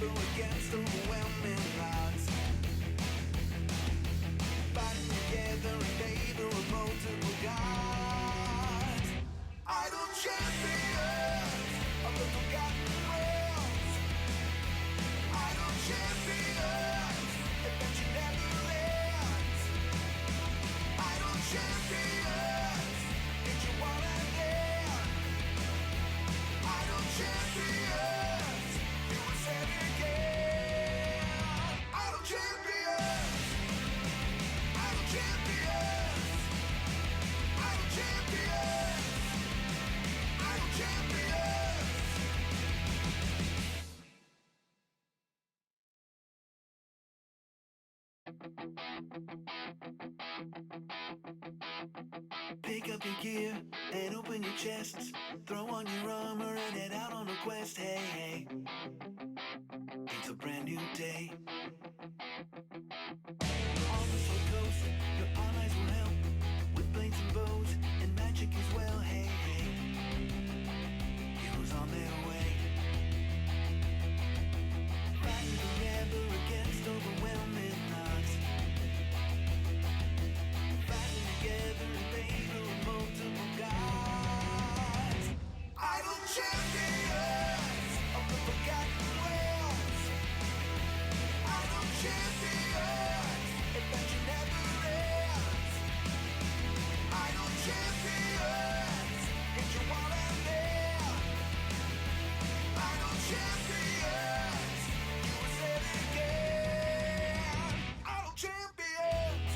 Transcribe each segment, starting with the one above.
rebel against overwhelming odds. Fighting together in favor of multiple gods. Idle champions of the forgotten realms. Idle champions, adventure never ends. Idle champions, get you one again. Idle champions, do us again. Idle champions, idle champions, idle champions, idle champions. Pick up your gear and open your chests. Throw on your armor and head out on a quest. Hey, hey, it's a brand new day. On the Sword Coast, your allies will help with blades and bows and magic as well. Hey, hey, heroes on their way. Fighting forever against overwhelming odds. Fighting together in favor of multiple gods. Idle champions of the forgotten realms. Idle champions, adventure never ends. Idle champions, get your wallet there. Idle champions, you will say it again. Idle champions.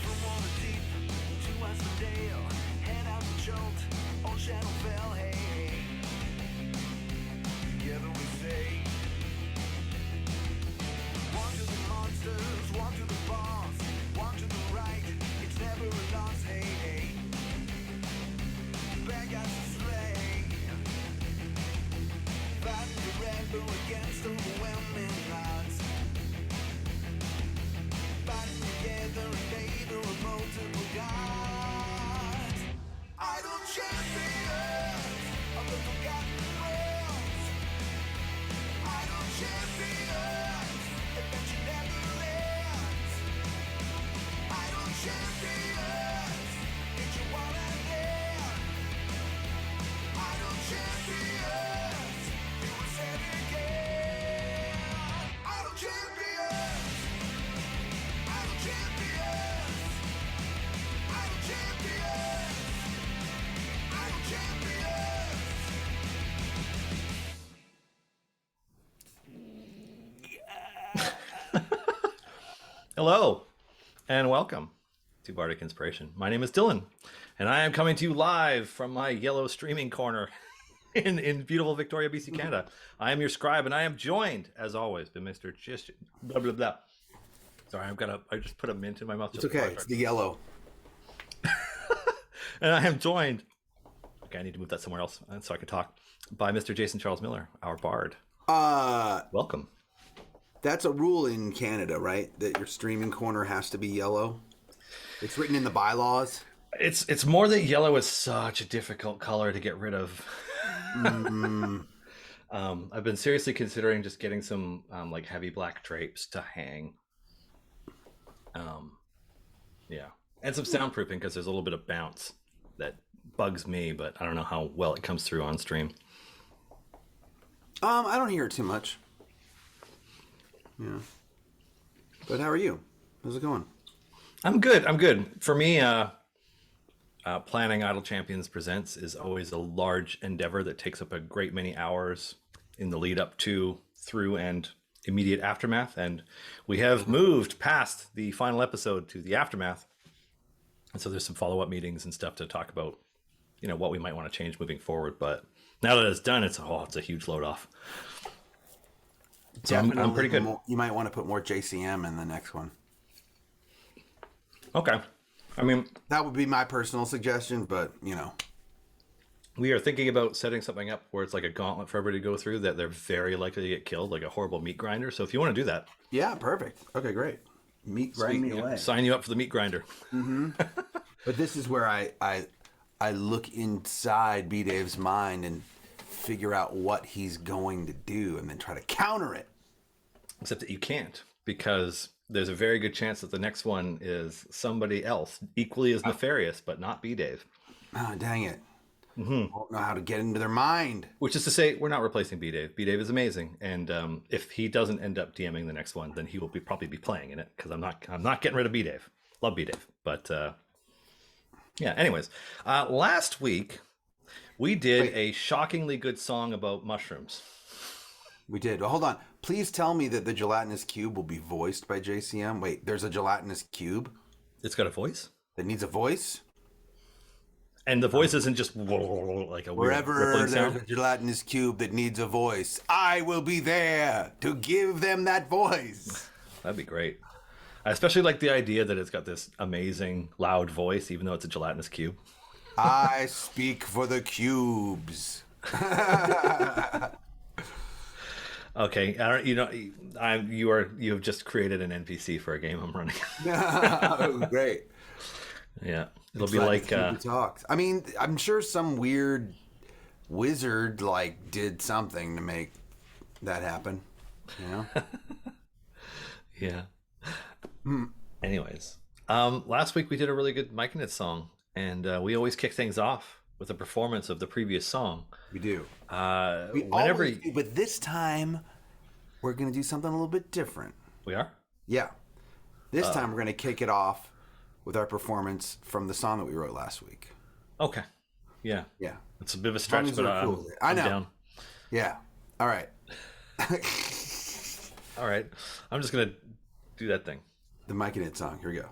From Waterdeep to Westendale, head out to Jolt on Shadowfell. Hey, hey, together we say, walk to the monsters, walk to the boss, walk to the right, it's never a loss. Hey, hey, bad guys to slay, fighting the rebel against overwhelming odds. Fighting together in favor of multiple gods. Idle champions of the forgotten realms. Idle champions, adventure never ends. Idle champions, get your wallet there. Idle champions, do us again. Idle champions. Idle champions, idle champions, idle champions. Hello, and welcome to Bardic Inspiration. My name is Dylan, and I am coming to you live from my yellow streaming corner in beautiful Victoria, BC, Canada. I am your scribe, and I am joined, as always, by Mr. Blah, blah, blah. Sorry, I just put a mint in my mouth. It's okay, it's the yellow. And I am joined, okay, I need to move that somewhere else so I can talk, by Mr. Jason Charles Miller, our bard. Welcome. That's a rule in Canada, right? That your streaming corner has to be yellow. It's written in the bylaws. It's more that yellow is such a difficult color to get rid of. I've been seriously considering just getting some like heavy black drapes to hang. Yeah, and some soundproofing because there's a little bit of bounce that bugs me, but I don't know how well it comes through on stream. I don't hear it too much. Yeah. But how are you? How's it going? I'm good. For me, planning Idle Champions Presents is always a large endeavor that takes up a great many hours in the lead up to, through, and immediate aftermath. And we have moved past the final episode to the aftermath. And so there's some follow-up meetings and stuff to talk about, what we might want to change moving forward. But now that it's done, it's a huge load off. So I'm pretty good. You might want to put more JCM in the next one. Okay. I mean, that would be my personal suggestion, but we are thinking about setting something up where it's like a gauntlet for everybody to go through that they're very likely to get killed, like a horrible meat grinder. So if you want to do that. Yeah, perfect. Okay, great. Meat grind me away. Sign you up for the meat grinder. Mm-hmm. But this is where I I look inside B Dave's mind and figure out what he's going to do and then try to counter it. Except that you can't, because there's a very good chance that the next one is somebody else equally as nefarious, but not B Dave. Oh, dang it. I don't know how to get into their mind. Which is to say, we're not replacing B Dave. B Dave is amazing, and if he doesn't end up DMing the next one, then he will probably be playing in it, because I'm not getting rid of B Dave. Love B Dave, but yeah. Anyways, last week we did a shockingly good song about mushrooms. We did. Well, hold on. Please tell me that the gelatinous cube will be voiced by JCM. Wait, there's a gelatinous cube It's got a voice, that needs a voice? and the voice isn't just like a weird Wherever rippling there's sound. a gelatinous cube that needs a voice, I will be there to give them that voice. That'd be great. I especially like the idea that it's got this amazing loud voice, even though it's a gelatinous cube. I speak for the cubes. Okay, you have just created an NPC for a game I'm running. Oh, great. Yeah, it'll be like talks. I mean, I'm sure some weird wizard like did something to make that happen. You know? yeah. Anyways, last week we did a really good Mike and It song, and we always kick things off with a performance of the previous song. We do. We Always do, but this time we're going to do something a little bit different. We are? Yeah. This time we're going to kick it off with our performance from the song that we wrote last week. Okay. Yeah. Yeah. It's a bit of a stretch, but cool. I know. I'm down. Yeah. All right. All right. I'm just going to do that thing. The Mike and It song. Here we go.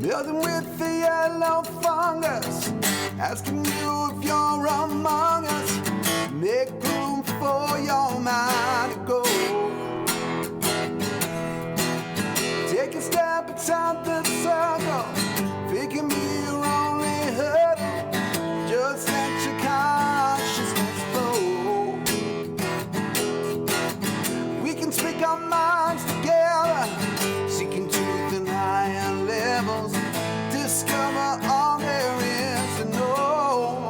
Building with the yellow fungus, asking you if you're among us. Make room for your mind to go. Take a step inside the circle. If it can be your only hurdle, just let your consciousness flow. We can speak our minds together, seeking truth in higher levels. Discover all there is to know.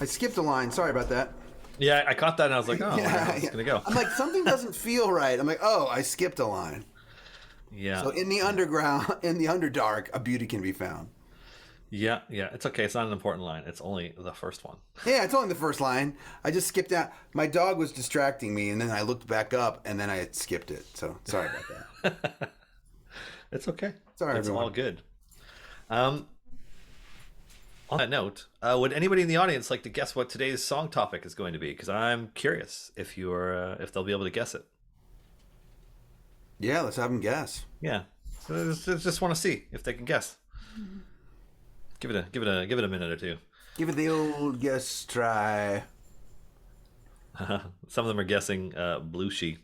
skipped a line. Sorry about that. Yeah, I caught that and I was like, oh, Yeah, it's yeah. gonna go. I'm like, something doesn't feel right. I'm like, oh, I skipped a line. Yeah. So in the underground, in the underdark, a beauty can be found. Yeah, it's okay. It's not an important line. It's only the first one. Yeah, it's only the first line. I just skipped out. My dog was distracting me, and then I looked back up, and then I had skipped it. So sorry about that. It's okay. Sorry, It's everyone. all good. On that note, would anybody in the audience like to guess what today's song topic is going to be? Because I'm curious if if they'll be able to guess it. Yeah, let's have them guess. Yeah, so just want to see if they can guess. Give it a minute or two. Give it the old guess try. Some of them are guessing Blueshy.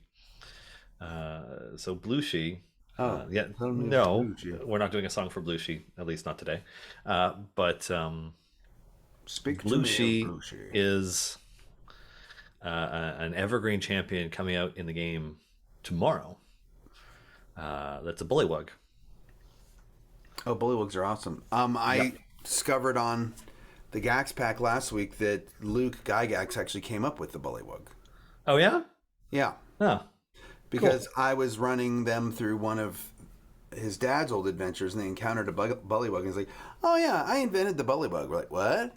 So Blueshy. Oh, Yeah. No, we're not doing a song for Blueshy, at least not today. But Speak to me, Blueshy Blueshy. is an evergreen champion coming out in the game tomorrow. That's a bullywug. Oh, bullywugs are awesome. I discovered on the Gax pack last week that Luke Gygax actually came up with the bullywug. Oh yeah. Yeah, Oh. because I was running them through one of his dad's old adventures, and they encountered a bullywug, and he's like, "Oh yeah, I invented the bullywug." We're like, "What?"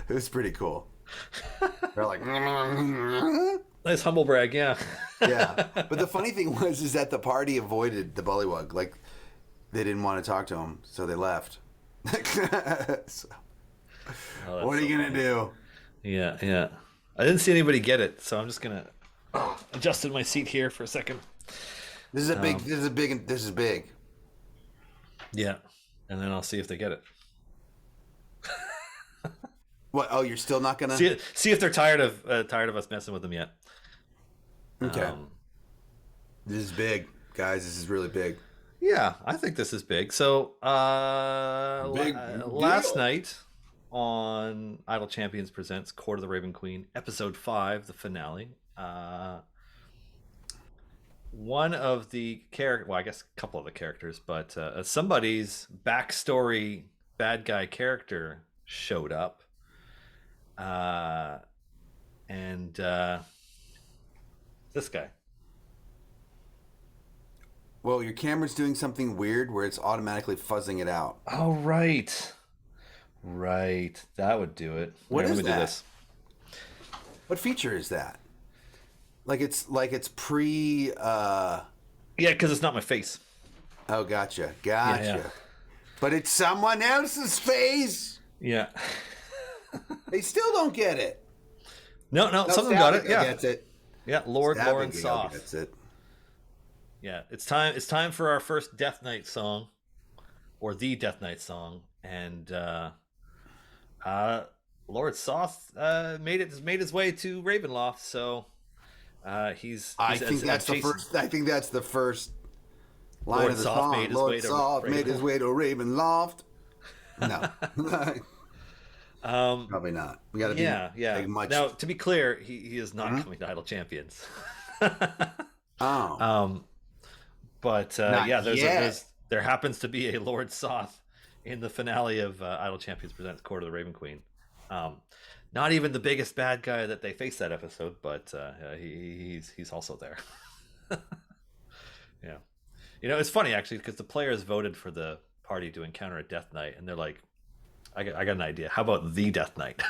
It was pretty cool. They're like, Nice humble brag, yeah. yeah. But the funny thing is that the party avoided the bullywug. Like, they didn't want to talk to him, so they left. So, Oh, what are you gonna do? Yeah. I didn't see anybody get it, so I'm just gonna adjust in my seat here for a second. This is a big. This is big. This is big. Yeah, and then I'll see if they get it. What? Oh, you're still not gonna. See if they're tired of us messing with them yet. Okay. This is big, guys. This is really big. Yeah, I think this is big. So Big last deal. night on Idle Champions Presents Court of the Raven Queen, episode 5, the finale. One of the well, I guess a couple of the characters, but somebody's backstory bad guy character showed up, and this guy. Well, your camera's doing something weird where it's automatically fuzzing it out. Oh, right. That would do it. What Here, is let me that? do this. What feature is that? Like it's pre. Yeah, because it's not my face. Oh, gotcha. Yeah. But it's someone else's face. Yeah. They still don't get it. No, some of them got it. Stabbing Yeah. gets it. Yeah, Lord Stabbing Lauren Soth. gets it. Yeah, it's time for our first Death Knight song, or the Death Knight song, and Lord Soth made his way to Ravenloft, so he's I think that's the first line Lord of the Soth song. made his Lord way to Soth made his way to Ravenloft. No, probably not. We got to be yeah. much. Now, to be clear, he is not coming to Idle Champions. Oh, But Not yeah, yet. there happens to be a Lord Soth in the finale of Idle Champions Presents Court of the Raven Queen. Not even the biggest bad guy that they face that episode, but he's also there. Yeah, it's funny actually because the players voted for the party to encounter a Death Knight, and they're like, I got an idea. How about the Death Knight?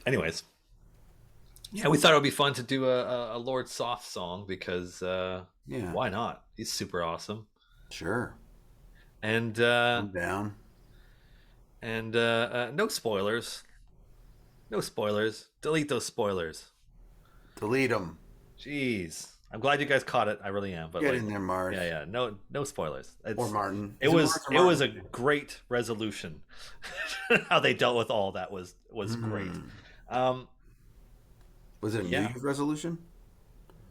Anyways. Yeah, we thought it would be fun to do a Lord Soft song because why not? He's super awesome. sure. And I'm down. and no spoilers. No spoilers. Delete those spoilers. Delete them. Jeez. I'm glad you guys caught it. I really am. But Get like, in there, Marge. yeah. No spoilers. Or Martin. It Is was Marge or it was a Martin? great resolution. How they dealt with all that was great. Was it a New Yeah. Year's resolution?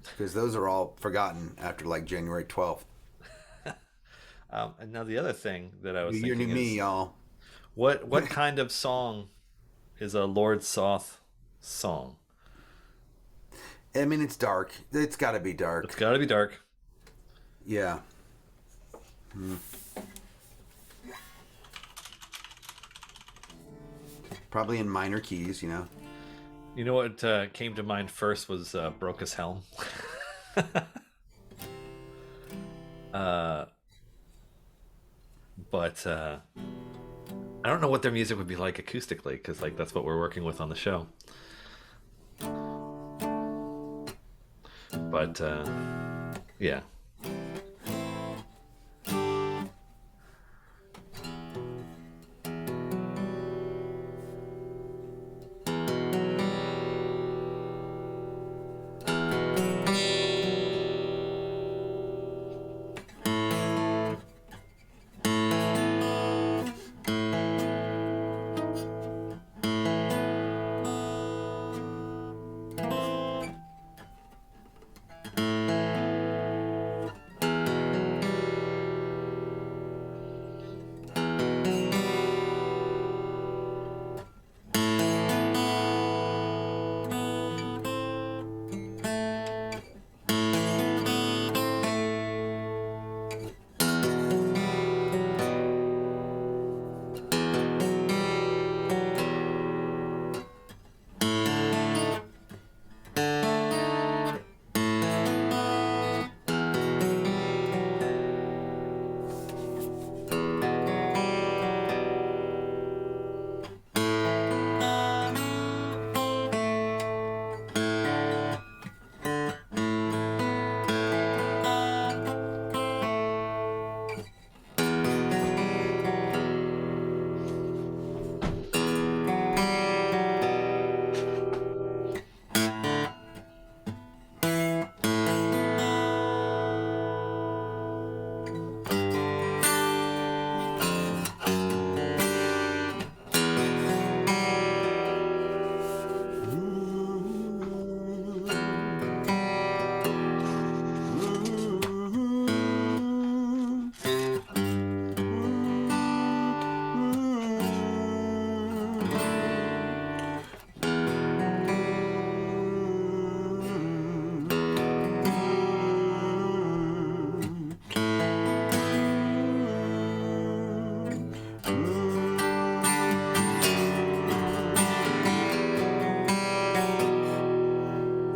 Because those are all forgotten after like January 12th. And now the other thing that I was You're thinking new is, me, y'all. what kind of song is a Lord Soth song? I mean, it's dark. It's got to be dark. It's got to be dark. Yeah. Probably in minor keys, you know. You know what came to mind first was Broca's Helm. uh, but I don't know what their music would be like acoustically, because like that's what we're working with on the show. But yeah.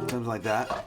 Something like that.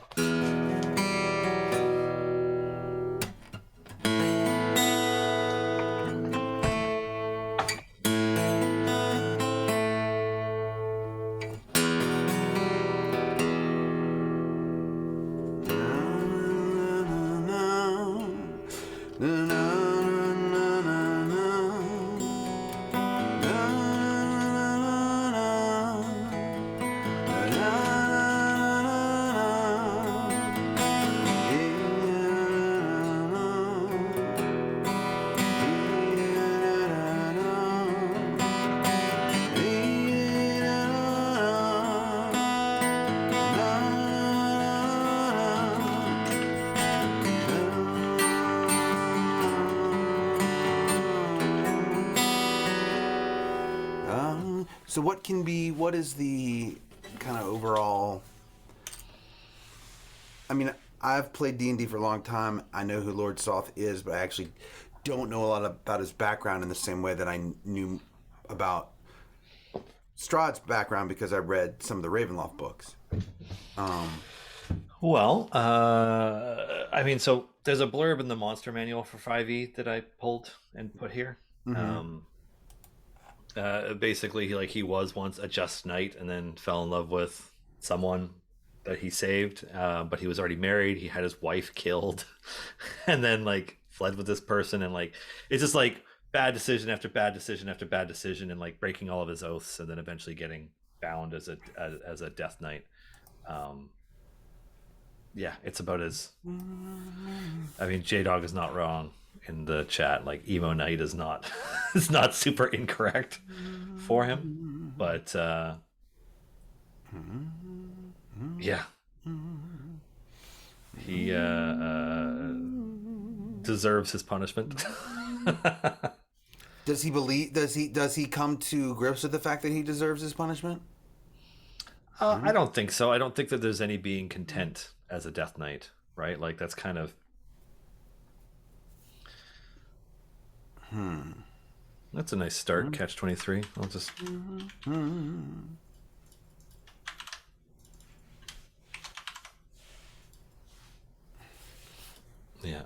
So what is the kind of overall, I mean, I've played D&D for a long time. I know who Lord Soth is, but I actually don't know a lot about his background in the same way that I knew about Strahd's background because I read some of the Ravenloft books. Well, I mean, so there's a blurb in the monster manual for 5e that I pulled and put here. Basically, he was once a just knight and then fell in love with someone that he saved, but he was already married. He had his wife killed, and then like fled with this person, and like it's just like bad decision after bad decision after bad decision, and like breaking all of his oaths, and then eventually getting bound as a death knight. Yeah, it's about as. I mean, J Dog is not wrong in the chat. Like emo knight is not is not super incorrect for him, but yeah, he deserves his punishment. Does he believe? Does he come to grips with the fact that he deserves his punishment? I don't think so. I don't think that there's any being content as a Death Knight, right? Like that's kind of. That's a nice start. Catch 23. I'll just. Yeah.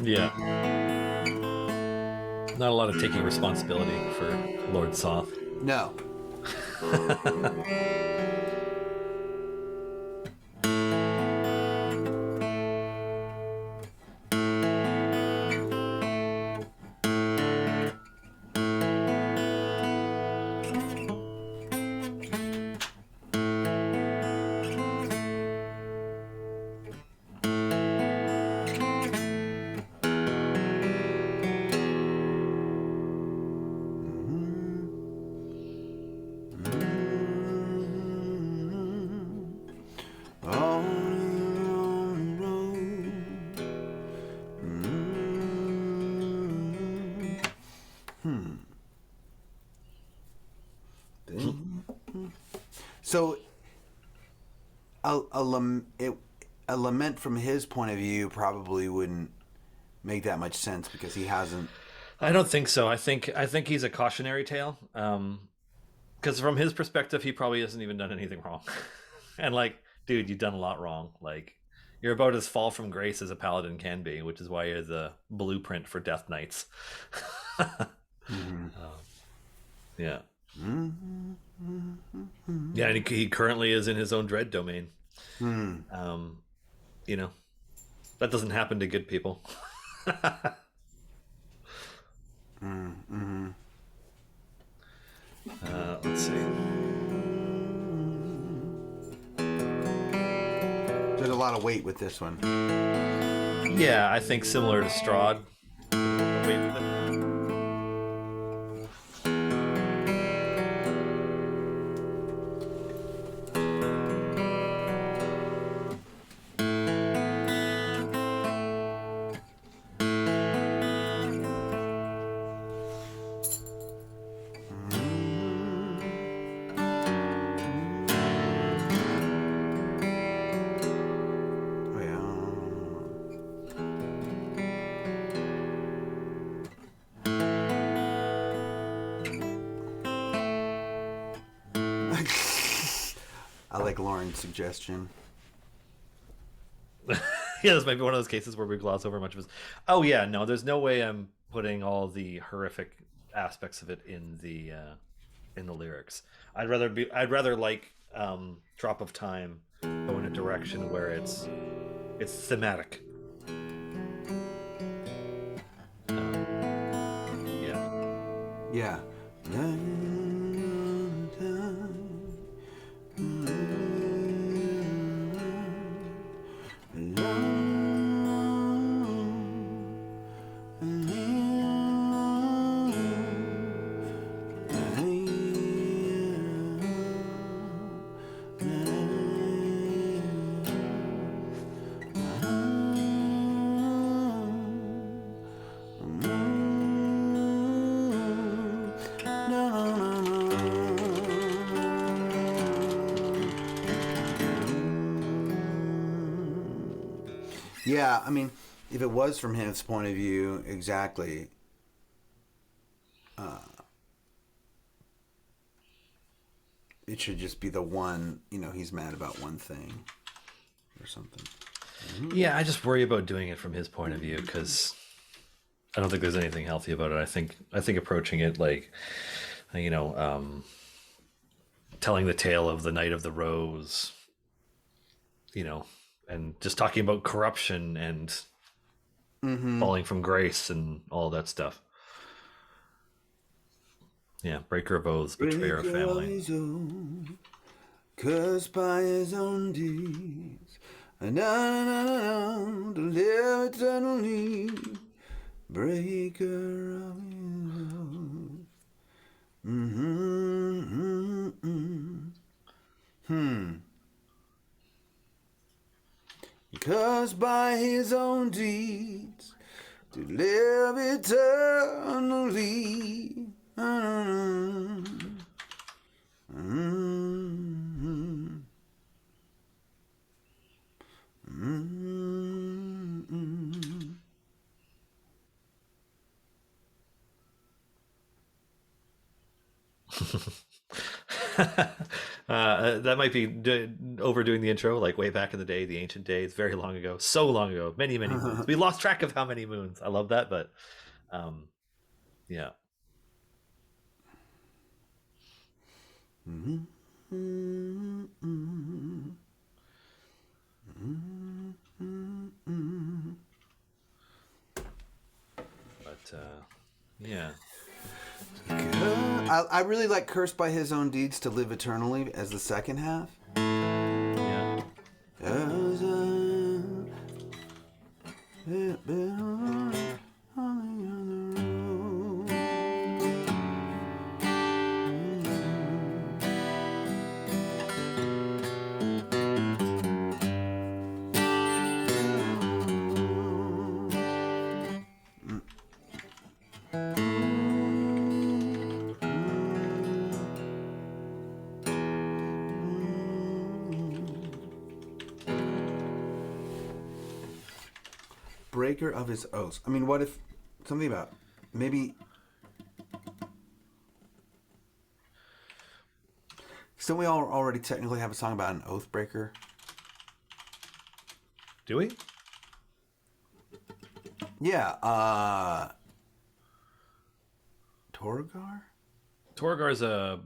Yeah. Not a lot of taking responsibility for Lord Soth. No. So, a lament from his point of view probably wouldn't make that much sense because he hasn't. I don't think so. I think he's a cautionary tale. Because from his perspective, he probably hasn't even done anything wrong. And like, dude, you've done a lot wrong. Like, you're about as fall from grace as a paladin can be, which is why you're the blueprint for Death Knights. Yeah. Yeah, and he currently is in his own dread domain. You know, that doesn't happen to good people. Let's see. There's a lot of weight with this one. Yeah, I think similar to Strahd. Wait with it. I like Lauren's suggestion. Yeah, this might be one of those cases where we gloss over much of his. Oh yeah, no, there's no way I'm putting all the horrific aspects of it in the lyrics. I'd rather like Drop of Time go in a direction where it's thematic. Yeah. Yeah. Yeah, I mean, if it was from his point of view, exactly. It should just be the one, he's mad about one thing or something. Yeah, I just worry about doing it from his point of view because I don't think there's anything healthy about it. I think approaching it like, telling the tale of the Knight of the Rose, and just talking about corruption and falling from grace and all that stuff. Yeah, breaker of oaths, betrayer of family. Cursed by his own deeds, and to live eternally. Breaker of his oath. Because by his own deeds to live eternally. That might be overdoing the intro, like way back in the day, the ancient days, very long ago, so long ago, many moons. We lost track of how many moons. I love that, but yeah. But yeah. I really like Cursed by His Own Deeds to Live Eternally as the second half. Yeah. Breaker of his oaths. I mean, what if something about maybe? Don't we all already technically have a song about an oath breaker? Do we? Yeah. Torgar? Torgar's a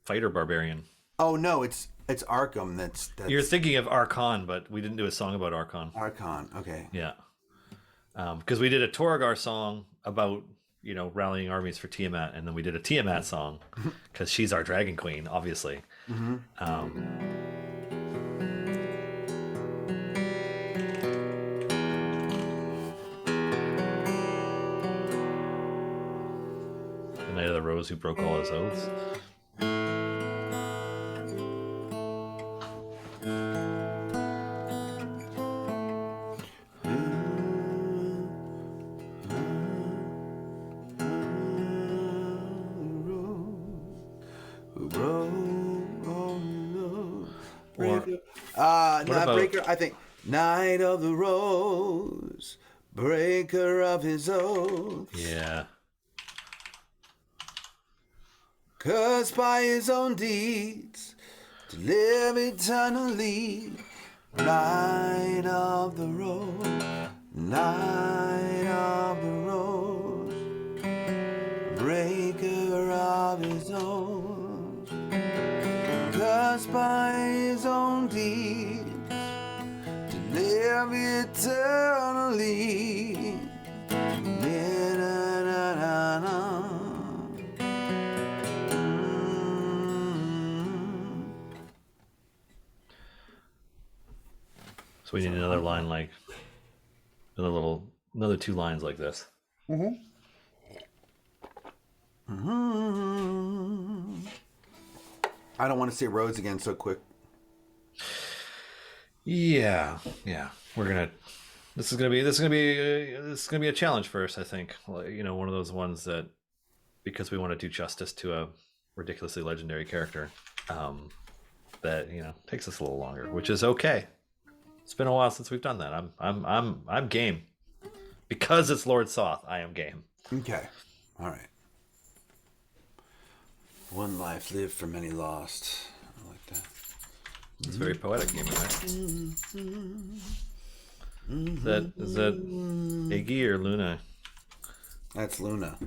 fighter barbarian. Oh no, it's Arkham. That's You're thinking of Archon, but we didn't do a song about Archon. Archon. Okay. Yeah. Because we did a Torgar song about, rallying armies for Tiamat, and then we did a Tiamat song because she's our dragon queen, obviously. Mm-hmm. The Knight of the Rose who broke all his oaths. Breaker. I think Knight of the Rose, breaker of his oaths. Yeah. Cursed by his own deeds to live eternally. Knight of the Rose, Knight of the Rose, breaker of his oaths. Cursed by his own deeds to live eternally. So we need another line like another two lines like this. Mm-hmm. I don't want to say roads again so quick. Yeah. This is gonna be a challenge for us, I think. One of those ones that, because we want to do justice to a ridiculously legendary character, that takes us a little longer, which is okay. It's been a while since we've done that. I'm game. Because it's Lord Soth, I am game. Okay. All right. One life lived for many lost. I like that. It's very poetic, game, right? Is that Iggy or Luna? That's Luna.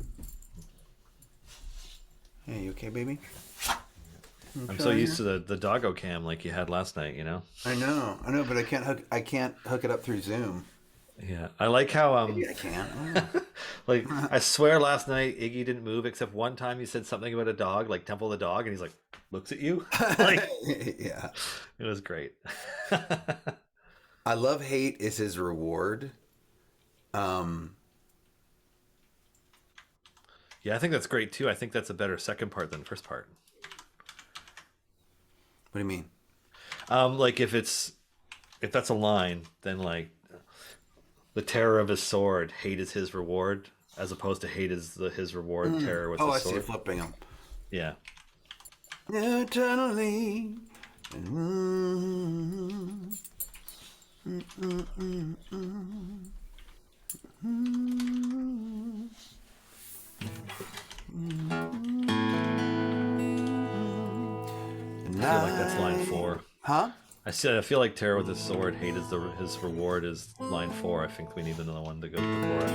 Hey, you okay, baby? I'm so used to the doggo cam like you had last night, I know, but I can't hook it up through Zoom. Yeah, I like how Maybe I can. like I swear last night Iggy didn't move except one time. He said something about a dog, like Temple the dog, and he's like looks at you. Like yeah, it was great. I love hate is his reward. Yeah, I think that's great too. I think that's a better second part than first part. What do you mean? Like if that's a line, then like the terror of his sword, hate is his reward, as opposed to hate is his reward, terror with Oh, I his see. sword. Flipping them. Yeah. Eternally. I feel like that's line 4. Huh? I feel like terror with his sword, hate is his reward is line 4. I think we need another one that goes before it.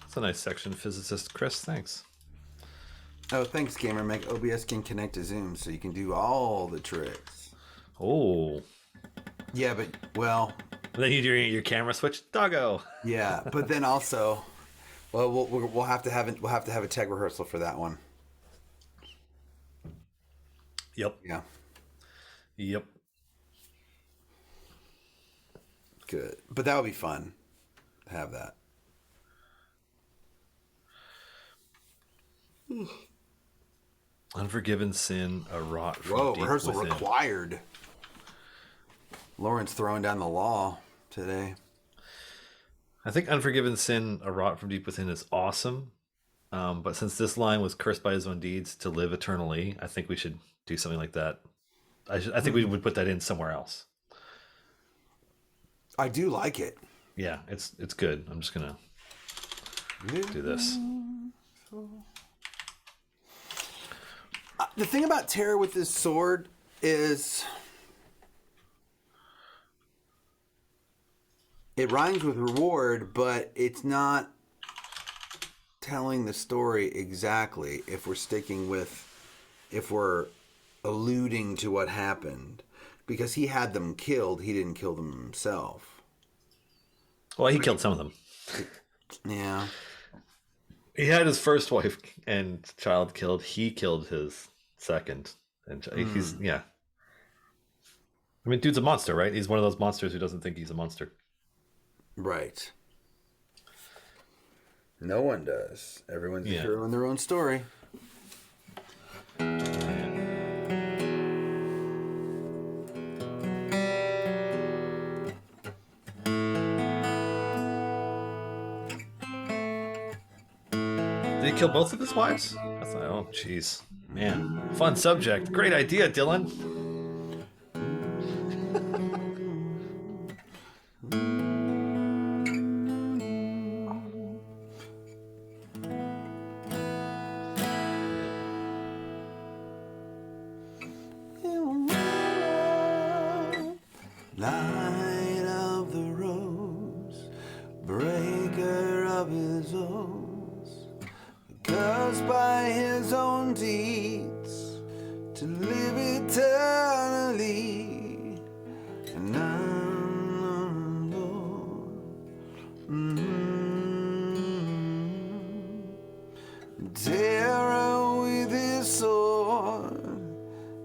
That's a nice section, physicist Chris. Thanks. Oh, thanks, Gamer Meg. OBS can connect to Zoom, so you can do all the tricks. Oh. Yeah, but well, Then you do your camera switch, doggo. yeah, but then also, well, we'll have to have a tech rehearsal for that one. Yep. Yeah, Yep. good. But that would be fun. To have that. Unforgiven sin, a rot from Whoa, deep rehearsal within. required. Lauren's throwing down the law today. I think Unforgiven Sin, a rot from deep within is awesome. But since this line was cursed by his own deeds to live eternally, I think we should do something like that. I think we would put that in somewhere else. I do like it. Yeah, it's good. I'm just gonna do this. The thing about terror with this sword is it rhymes with reward, but it's not telling the story exactly if we're alluding to what happened. Because he had them killed, he didn't kill them himself. Well, he killed some of them. Yeah. He had his first wife and child killed. He killed his second, and he's yeah. I mean, dude's a monster, right? He's one of those monsters who doesn't think he's a monster. Right. No one does. Everyone's a hero in their own story. Did he kill both of his wives? I thought, oh, jeez. Man, fun subject. Great idea, Dylan. Light of the rose, breaker of his oaths, cursed by his own deeds to live eternally. And I'm the Lord. Terror with his sword,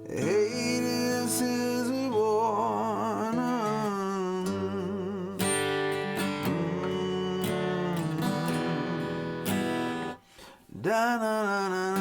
hate is his reward. Da, na, na, na,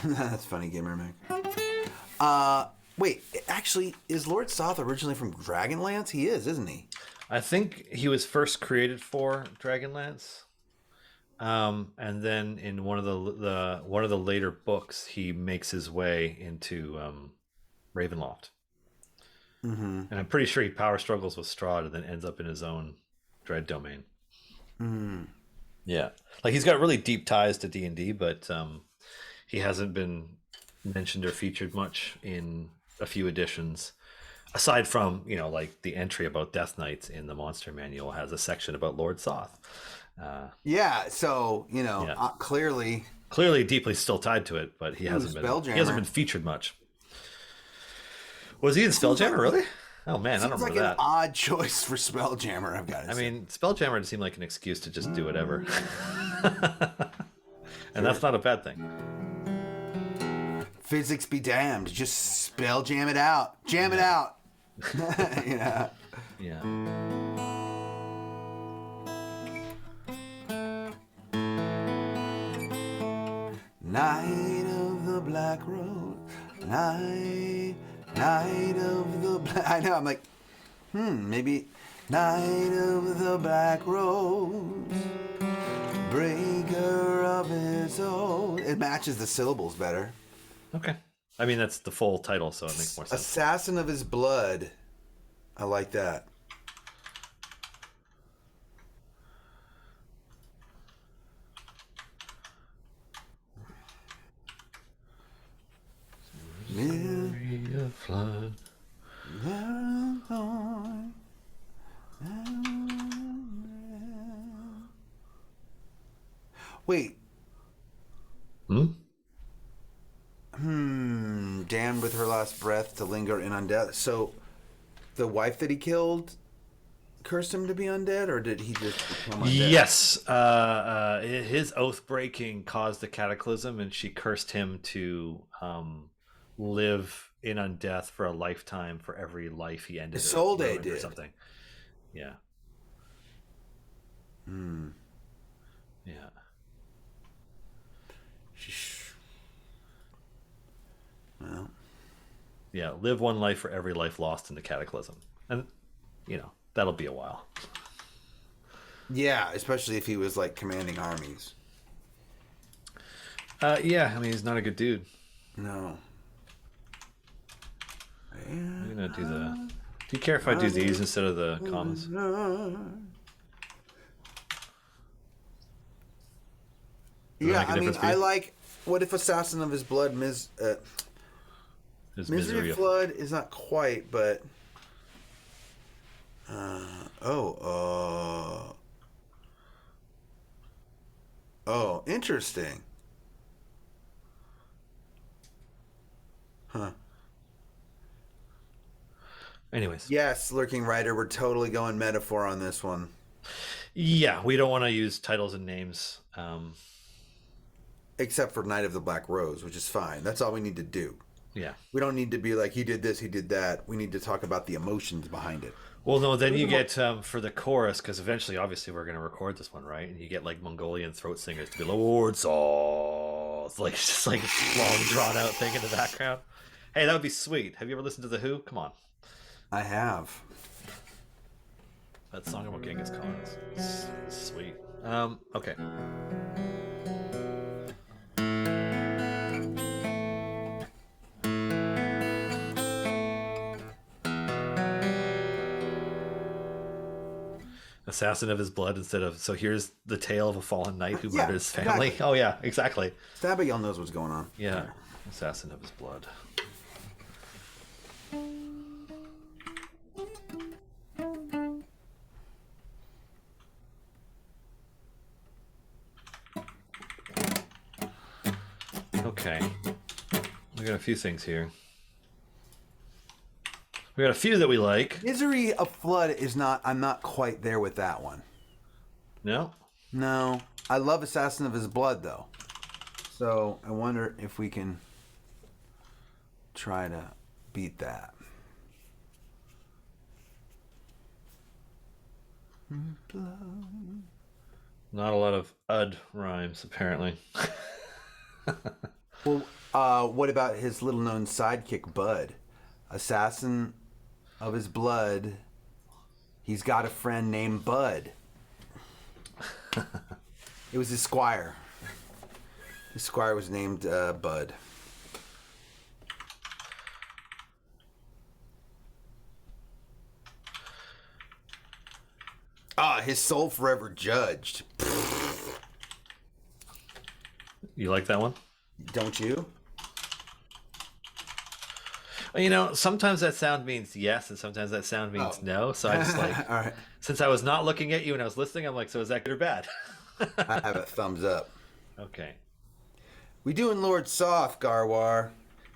That's funny, Gamer Meg. Wait, actually, is Lord Soth originally from Dragonlance? He is, isn't he? I think he was first created for Dragonlance, and then in one of the later books, he makes his way into Ravenloft. Mm-hmm. And I'm pretty sure he power struggles with Strahd and then ends up in his own Dread domain. Mm. Yeah, like he's got really deep ties to D&D, but he hasn't been mentioned or featured much in a few editions. Aside from, like the entry about Death Knights in the Monster Manual has a section about Lord Soth. Yeah, so Yeah. clearly Clearly deeply still tied to it, but he was hasn't Spelljammer. been featured much. Was he in Seems Spelljammer, like really? Oh man, I don't seems like remember an that. odd choice for Spelljammer. I've got to I say. mean, Spelljammer seemed like an excuse to just do whatever. And Sure. that's not a bad thing. Physics be damned. Just Spelljam it out. Jam it out. Yeah. Yeah. Night of the Black Rose. Night of the Black. I know. I'm like, maybe. Night of the Black Rose. Breaker of its old. It matches the syllables better. Okay. I mean, that's the full title, so it makes more sense. Assassin of his blood. I like that. Flood. Wait. Hmm? Damned with her last breath to linger in undeath. So, the wife that he killed cursed him to be undead, or did he just become undead? Yes. His oath breaking caused the cataclysm, and she cursed him to live in undeath for a lifetime for every life he ended. Isolde or did. something. Yeah. Yeah. Well, Yeah. Live one life for every life lost in the cataclysm, and that'll be a while. yeah, especially if he was like commanding armies. Yeah. I mean, he's not a good dude. No. I'm gonna do the. Do you care if I do these instead of the commas? Yeah, make a I mean, difference for I you? like. What if Assassin of His Blood, His Misery of Flood is not quite, but. Oh, interesting. Huh. Anyways. Yes, Lurking Rider, we're totally going metaphor on this one. Yeah, we don't want to use titles and names. Except for Night of the Black Rose, which is fine. That's all we need to do. Yeah. We don't need to be like, he did this, he did that. We need to talk about the emotions behind it. Well, no, then you get for the chorus, because eventually, obviously, we're going to record this one, right? And you get like Mongolian throat singers to be Lord Saw. It's like just like long drawn out thing in the background. Hey, that would be sweet. Have you ever listened to The Who? Come on. I have. That song about Genghis Khan is sweet. Okay. Assassin of his blood instead of, so here's the tale of a fallen knight who murdered his family. Exactly. Oh yeah, exactly. Abigail knows what's going on. Yeah. Assassin of his blood. Okay. We got a few things here. We got a few that we like. Misery of Flood is not, I'm not quite there with that one. No? No. I love Assassin of His Blood, though. So I wonder if we can try to beat that. Not a lot of ud rhymes, apparently. Well, what about his little-known sidekick, Bud? Assassin of His Blood. He's got a friend named Bud. It was his squire. His squire was named Bud. His soul forever judged. You like that one? Don't you? Well, sometimes that sound means yes, and sometimes that sound Oh. means no. So I just like, All right. since I was not looking at you and I was listening, I'm like, so is that good or bad? I have a thumbs up. Okay. We doing Lord Soth, Garwar.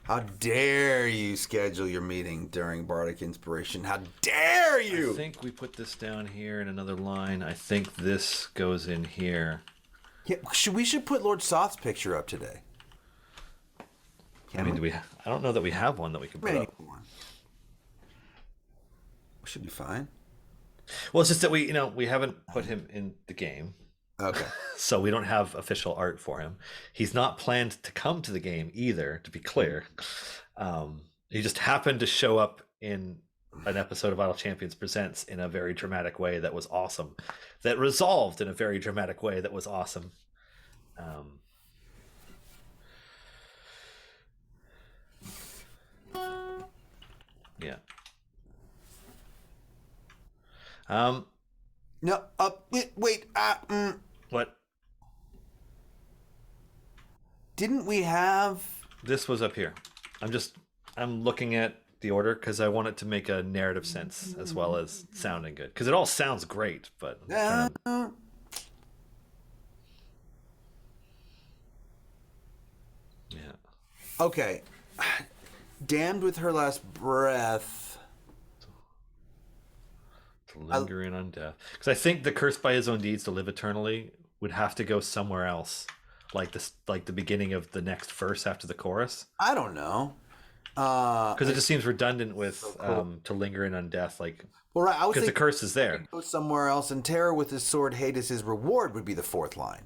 How dare you schedule your meeting during Bardic Inspiration? How dare you? I think we put this down here in another line. I think this goes in here. Yeah, we should put Lord Soth's picture up today. I mean, I don't know that we have one that we can put up. We should be fine. Well, it's just that we haven't put him in the game. Okay. So we don't have official art for him. He's not planned to come to the game either, to be clear. He just happened to show up in an episode of Idle Champions Presents in a very dramatic way that was awesome. That resolved in a very dramatic way that was awesome. Yeah. No, wait. What? Didn't we have... This was up here. I'm looking at the order because I want it to make a narrative sense as well as sounding good. Because it all sounds great, but I'm trying to... Yeah. Okay. Damned with her last breath. To linger in on death. Because I think the cursed by his own deeds to live eternally would have to go somewhere else. Like the beginning of the next verse after the chorus. I don't know. Because it just seems redundant with so cool. To linger in on death. Like, well, right, because the curse is there. Go somewhere else, and terror with his sword, hate is his reward would be the fourth line.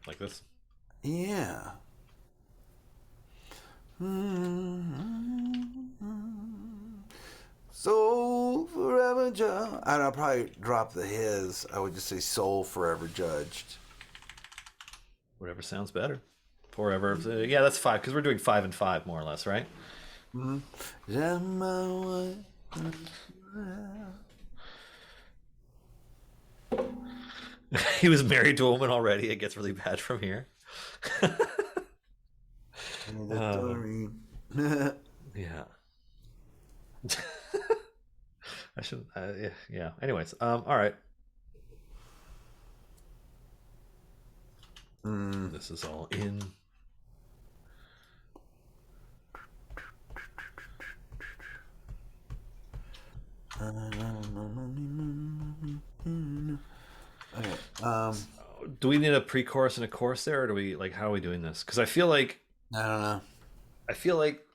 Like this? Yeah. Soul forever judged. I'll probably drop the his. I would just say soul forever judged. Whatever sounds better. Forever. Yeah, that's 5, because we're doing 5 and 5 more or less, right? Mm-hmm. He was married to a woman already. It gets really bad from here. Yeah. I should. Yeah. Anyways. All right. This is all in. Okay. Do we need a pre-chorus and a chorus there, or do we how are we doing this? Because I feel like I don't know. I feel like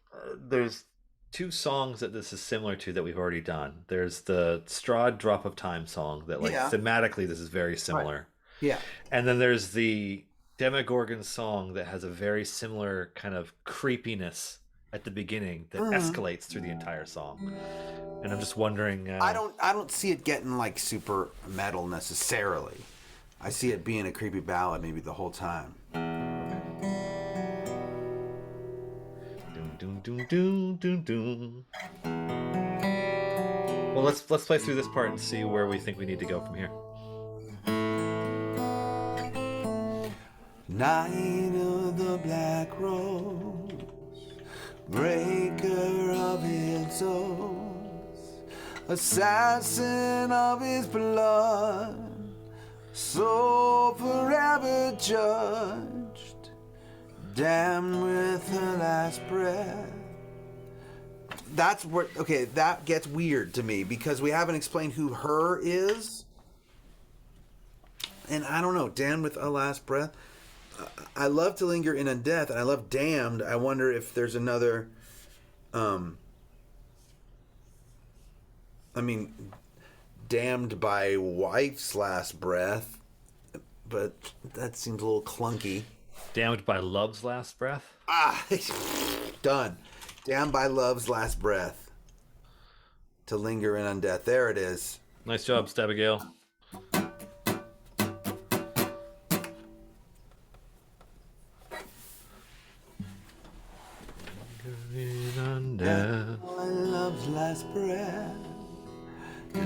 there's 2 songs that this is similar to that we've already done. There's the Strahd Drop of Time song that thematically this is very similar. Right. Yeah. And then there's the Demogorgon song that has a very similar kind of creepiness at the beginning that escalates through the entire song. And I'm just wondering. I don't see it getting super metal necessarily. I see it being a creepy ballad maybe the whole time. Doom, doom, doom, doom, doom. Well, let's play through this part and see where we think we need to go from here. Night of the Black Rose, breaker of his oaths, assassin of his blood, soul forever judged, damned with her last breath. That's where, okay, that gets weird to me because we haven't explained who her is. And I don't know, damned with her last breath. I love To Linger in Undeath, and I love Damned. I wonder if there's another, Damned by Wife's Last Breath, but that seems a little clunky. Damned by Love's Last Breath? Done. Damned by Love's Last Breath. To Linger in Undeath. There it is. Nice job, Stabigail. Love's last breath,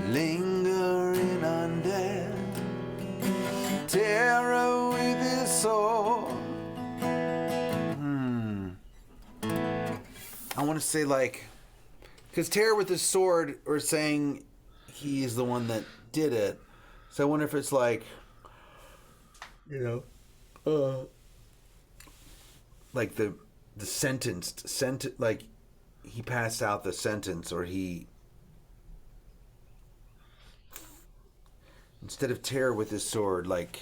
lingering undead, terror with his soul. to say like, because tear with his sword, or saying he's the one that did it. So I wonder if it's like, like the sentenced like he passed out the sentence, or he, instead of tear with his sword, like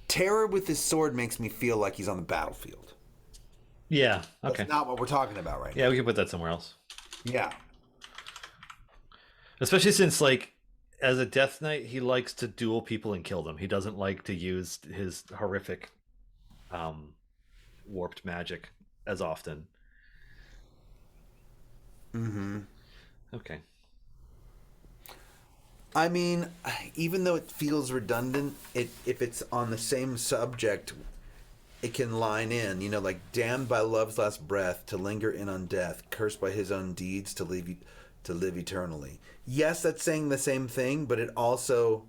terror with his sword makes me feel like he's on the battlefield. Yeah. Okay. That's not what we're talking about right now. Yeah, we can put that somewhere else. Yeah. Especially since, like, as a Death Knight, he likes to duel people and kill them. He doesn't like to use his horrific, warped magic as often. Mm-hmm. Okay. I mean, even though it feels redundant, if it's on the same subject, it can line in. You know, like damned by love's last breath to linger in on death, cursed by his own deeds to live eternally. Yes, that's saying the same thing, but it also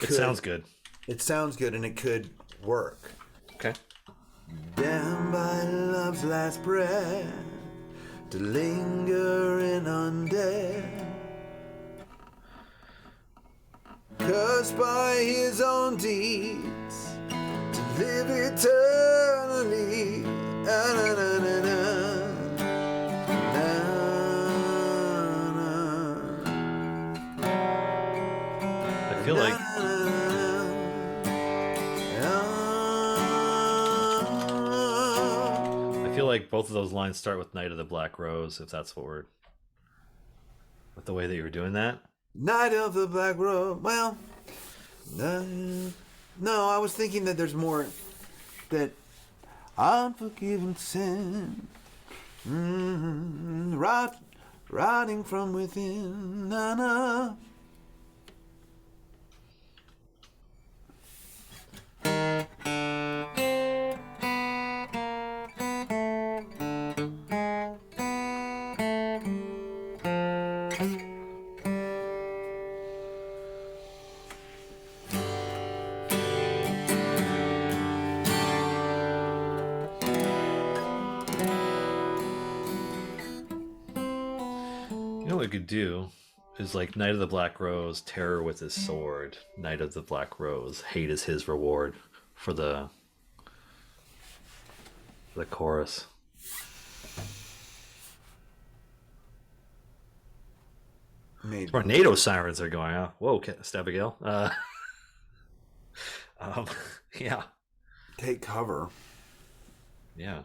It sounds good. It sounds good, and it could work. Okay. Damned by love's last breath to linger in on death, cursed by his own deeds to live eternally. Na, na, na, na, na. I feel like both of those lines start with Knight of the Black Rose, if that's what we're, with the way that you were doing that. Knight of the Black Rose. Well, no, I was thinking that there's more, that unforgiven sin, rotting from within. Na, na. You know what we could do is like Knight of the Black Rose, terror with his sword. Knight of the Black Rose, hate is his reward, for the chorus. Maybe. Tornado sirens are going off. Whoa, Stabigail. Yeah. Take cover. Yeah.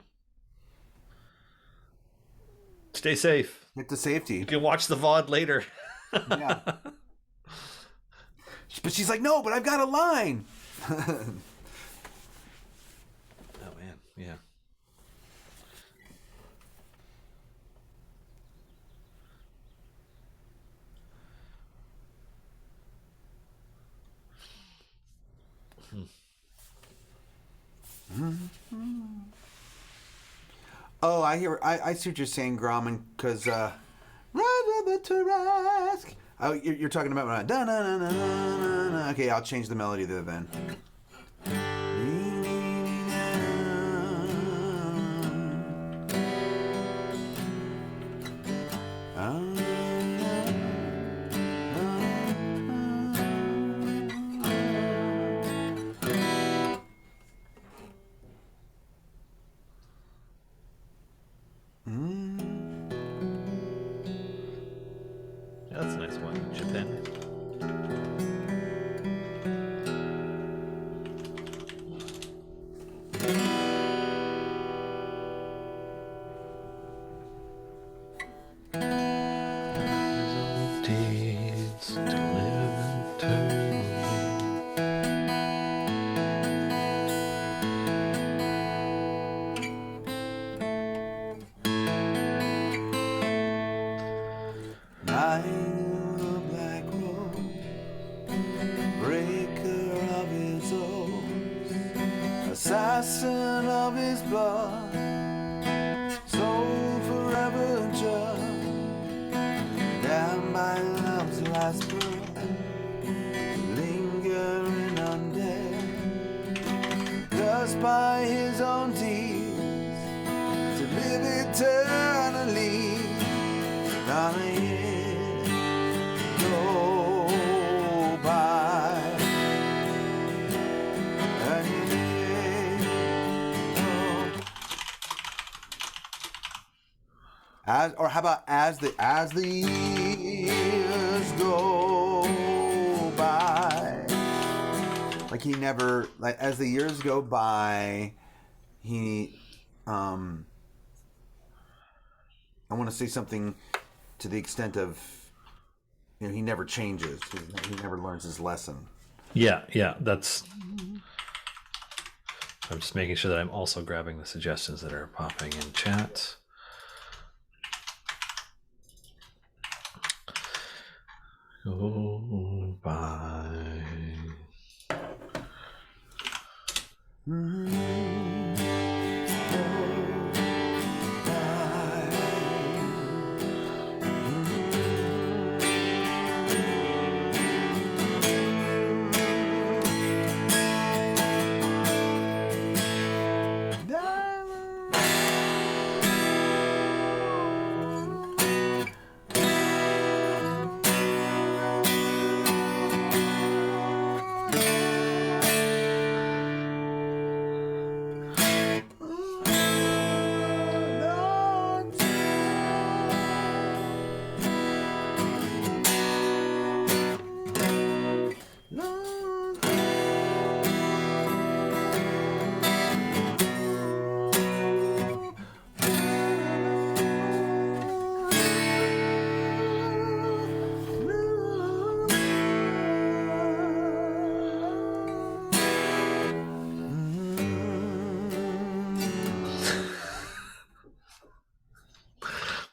Stay safe. Get to safety. You can watch the VOD later. Yeah. But she's like, no, but I've got a line. Oh, man. Yeah. Oh, I see what you're saying, Grauman, because Ride on the Tarrasque. Oh, you're talking about when I okay, I'll change the melody there then. Yeah, that's a nice one. Japan. Deeds to live eternally. Knight of the Black Rose, breaker of his oaths, assassin of his blood, soul forever just, damned by love's last breath, by his own deeds to live eternally. Not a year go by. And or how about as the years go by? Like he never, like as the years go by, he I want to say something to the extent of, you know, he never changes. He never learns his lesson. Yeah, that's. I'm just making sure that I'm also grabbing the suggestions that are popping in chat. Go by.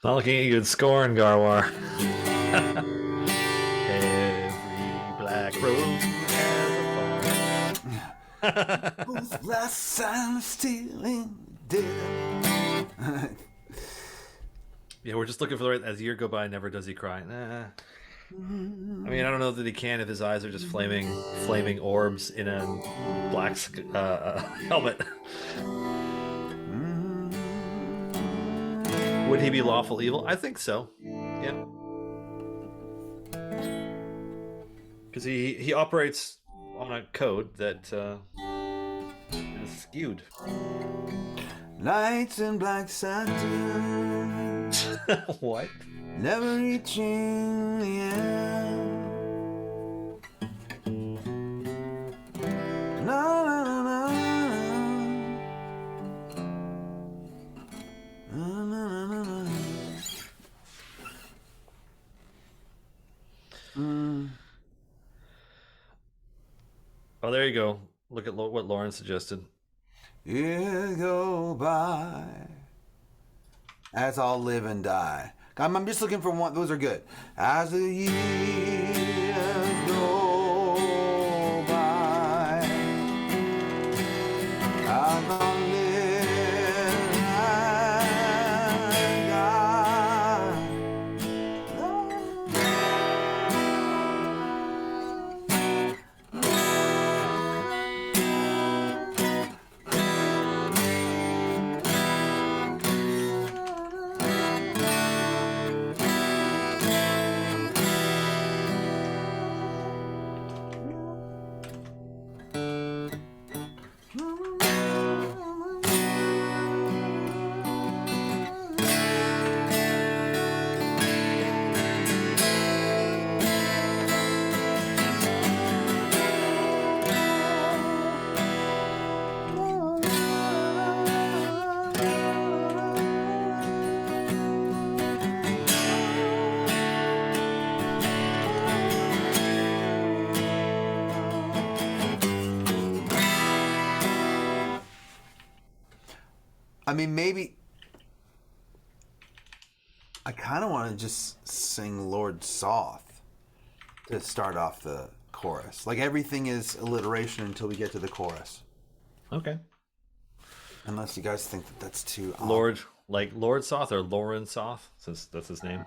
Not looking at you in scorn, Garwar. Every black rose has a thorn. Both last and stealing dead. Yeah, we're just looking for the right. As the year go by, never does he cry. Nah. I mean, I don't know that he can if his eyes are just flaming orbs in a black helmet. Would he be lawful evil? I think so. Yeah. Because he operates on a code that is skewed. Nights in black satin. What? Never reaching the end. No, no, no, no. No, no, no, no, no. Oh, there you go. Look at what Lauren suggested. Years go by as I'll live and die. I'm just looking for one. Those are good. As the years go by, as I'll live and die. I mean, maybe I kind of want to just sing Lord Soth to start off the chorus. Like everything is alliteration until we get to the chorus. Okay. Unless you guys think that that's too odd. Lord Soth or Lauren Soth, since that's his name.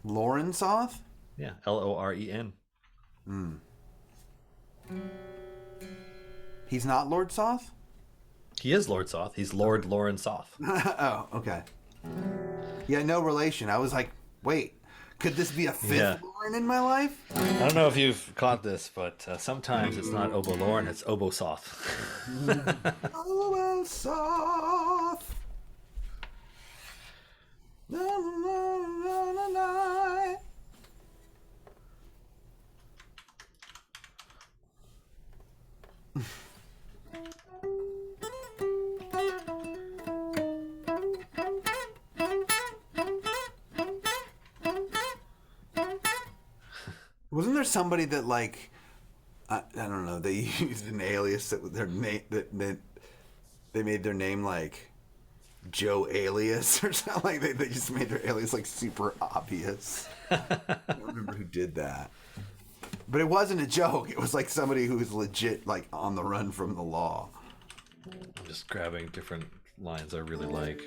Lauren Soth? Yeah, Loren. He's not Lord Soth? He is Lord Soth. He's Lord Lauren Soth. Oh, okay. Yeah, no relation. I was like, wait, could this be a fifth Lauren in my life? I don't know if you've caught this, but sometimes it's not Obo Lauren, it's Obo Soth. Obo Soth. Na, na, na, na, na. Wasn't there somebody that like I don't know, they used an alias that their name that they made their name like Joe Alias or something, like they just made their alias like super obvious. I don't remember who did that. But it wasn't a joke. It was like somebody who was legit like on the run from the law. I'm just grabbing different lines I really like.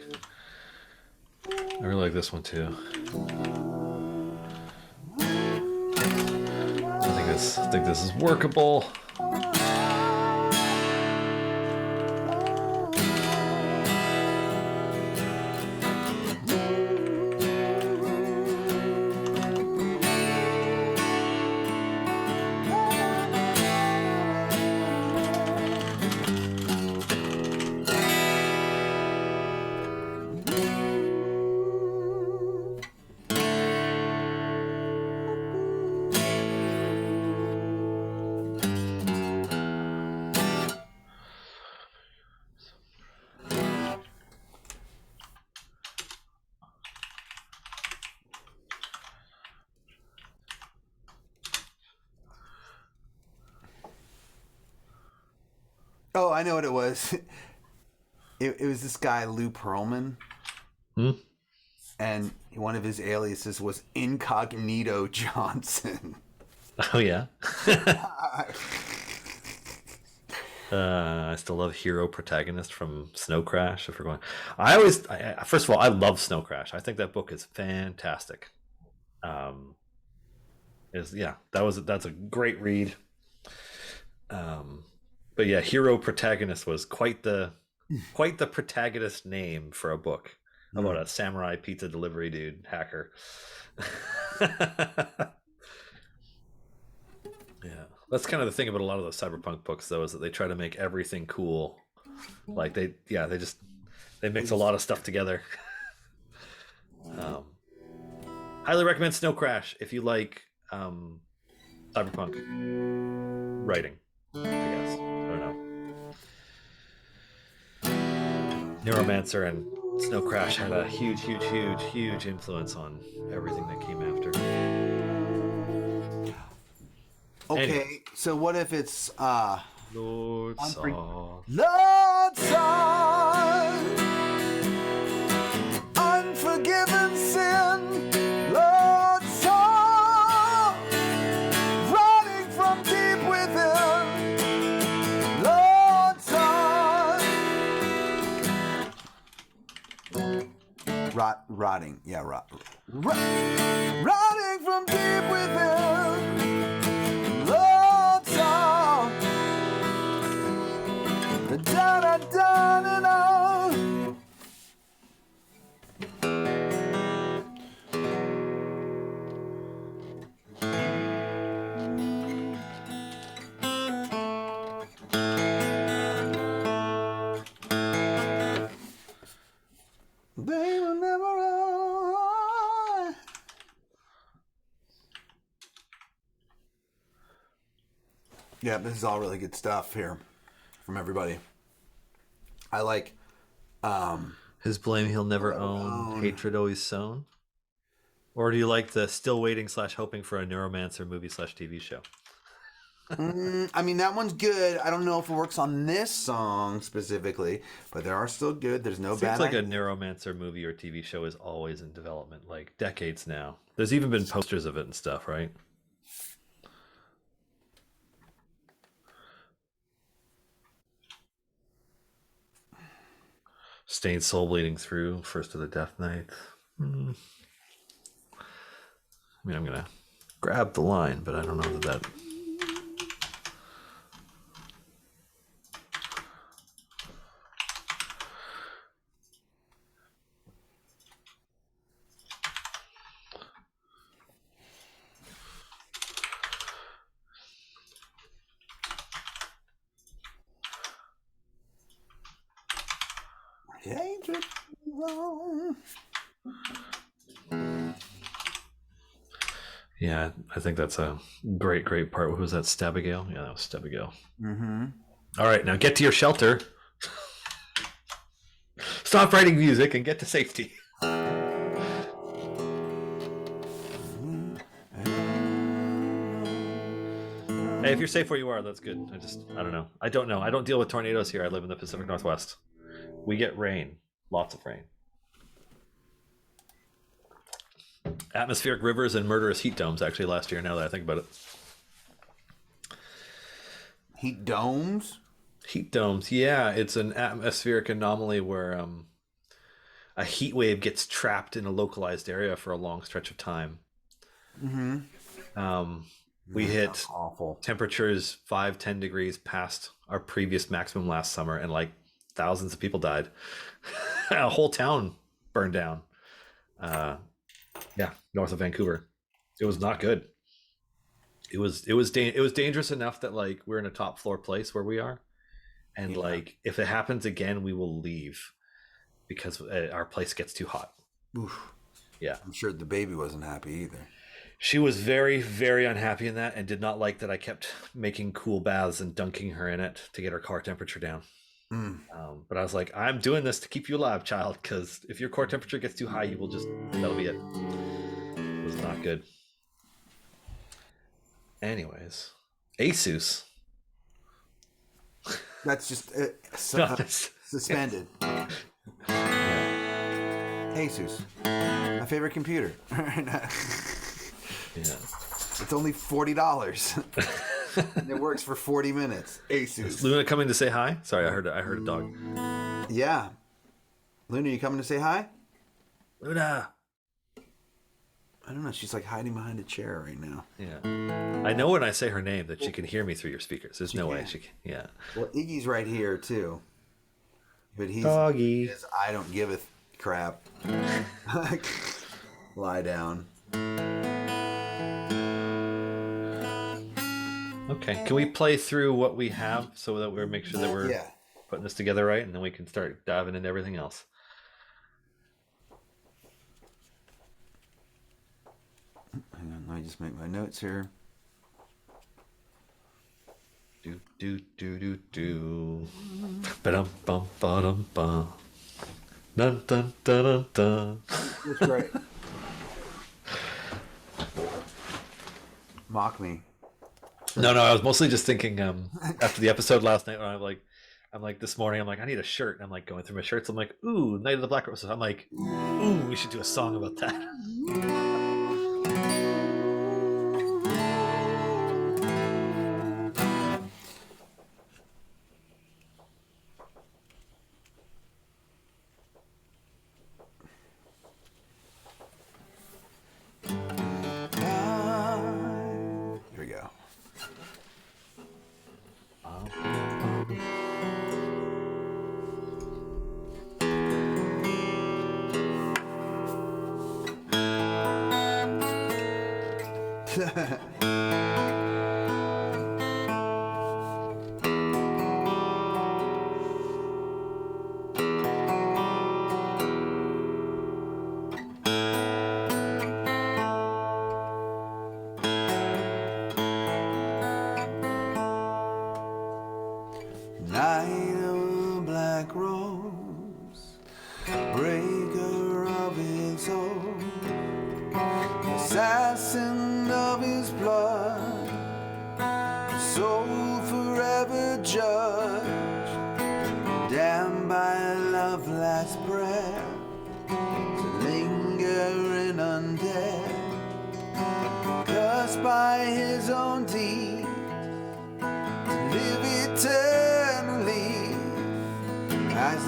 I really like this one too. I think this is workable. Oh, I know what it was. It was this guy, Lou Pearlman. And one of his aliases was Incognito Johnson. Oh, yeah? I still love Hero Protagonist from Snow Crash. If we're going, first of all, I love Snow Crash. I think that book is fantastic. That's a great read. But yeah, Hero Protagonist was quite the protagonist name for a book about a samurai pizza delivery dude hacker. Yeah, that's kind of the thing about a lot of those cyberpunk books, though, is that they try to make everything cool. Like they mix a lot of stuff together. Highly recommend Snow Crash if you like cyberpunk writing. I guess. I don't know. Neuromancer and Snow Crash had a huge influence on everything that came after. Okay, Anyway. so what if it's Lord Saw. Lord Son, unforgiven sin, Lord Saw, running from deep within, Lord Son. Rotting, yeah, rotting from deep within, Lord Saw. Da da da da da. They will never run. Yeah, this is all really good stuff here from everybody. I like His blame he'll never own, hatred always sown. Or do you like the still waiting / hoping for a Neuromancer movie / TV show? I mean, that one's good. I don't know if it works on this song specifically, but they are still good. There's no bad. Seems like a Neuromancer movie or TV show is always in development, like decades now. There's even been posters of it and stuff, right? Stained Soul Bleeding Through, First of the Death Knight. I mean, I'm going to grab the line, but I don't know that... Dangerous zone. Yeah, I think that's a great part. What was that, Stabigail? Yeah, that was Stabigail. Mm-hmm. All right, now get to your shelter. Stop writing music and get to safety. Hey, if you're safe where you are, that's good. I don't know. I don't know. I don't deal with tornadoes here. I live in the Pacific Northwest. We get rain. Lots of rain. Atmospheric rivers and murderous heat domes actually last year, now that I think about it. Heat domes? Heat domes, yeah. It's an atmospheric anomaly where a heat wave gets trapped in a localized area for a long stretch of time. Mm-hmm. We hit awful temperatures 5-10 degrees past our previous maximum last summer, and like thousands of people died. A whole town burned down. Yeah, north of Vancouver. It was not good. It was dangerous enough that like we're in a top floor place where we are, and like if it happens again, we will leave because our place gets too hot. Oof. Yeah, I'm sure the baby wasn't happy either. She was very, very unhappy in that and did not like that I kept making cool baths and dunking her in it to get her core temperature down. But I was like, I'm doing this to keep you alive, child, because if your core temperature gets too high, that'll be it. It was not good. Anyways, Asus. That's just suspended. Asus, my favorite computer. Yeah. It's only $40. And it works for 40 minutes. Asus. Is Luna coming to say hi? Sorry, I heard a dog. Yeah. Luna, you coming to say hi? Luna. I don't know. She's like hiding behind a chair right now. Yeah. I know when I say her name that she can hear me through your speakers. There's no way she can. Yeah. Well, Iggy's right here too. But he's Doggy. I don't give a crap. Lie down. Okay, can we play through what we have so that we make sure that we're putting this together right, and then we can start diving into everything else? Hang on, let me just make my notes here. Do do do do do. Ba-dum bum ba-dum bum. Dun dun dun dun dun. That's great. Mock me. No, I was mostly just thinking after the episode last night when I'm like this morning, I'm like, I need a shirt. And I'm like going through my shirts. I'm like, ooh, Night of the Black Roses. I'm like, ooh, we should do a song about that. Here we go. Night of a black rose, breaker of his soul, assassin of his blood, soul forever judged, damned by love's last breath, to linger in undead, cursed by his own deed, to live eternally as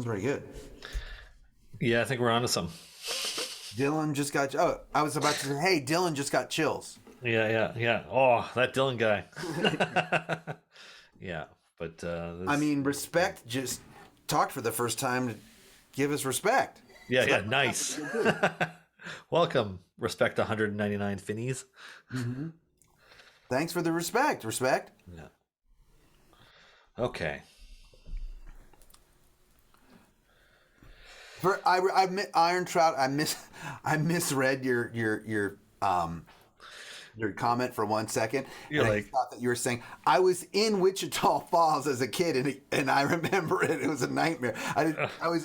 Sounds pretty good. Yeah, I think we're onto some. Dylan just got. Oh, I was about to say, hey, Dylan just got chills. Yeah. Oh, that Dylan guy. Yeah, but I mean, Respect just talked for the first time to give us respect. yeah, So yeah, that- nice. Welcome, Respect 199 Finnies. Thanks for the respect. Respect. Yeah. Okay. For Iron Trout. I misread your comment for 1 second. You're and like- I thought that you were saying I was in Wichita Falls as a kid, and I remember it. It was a nightmare.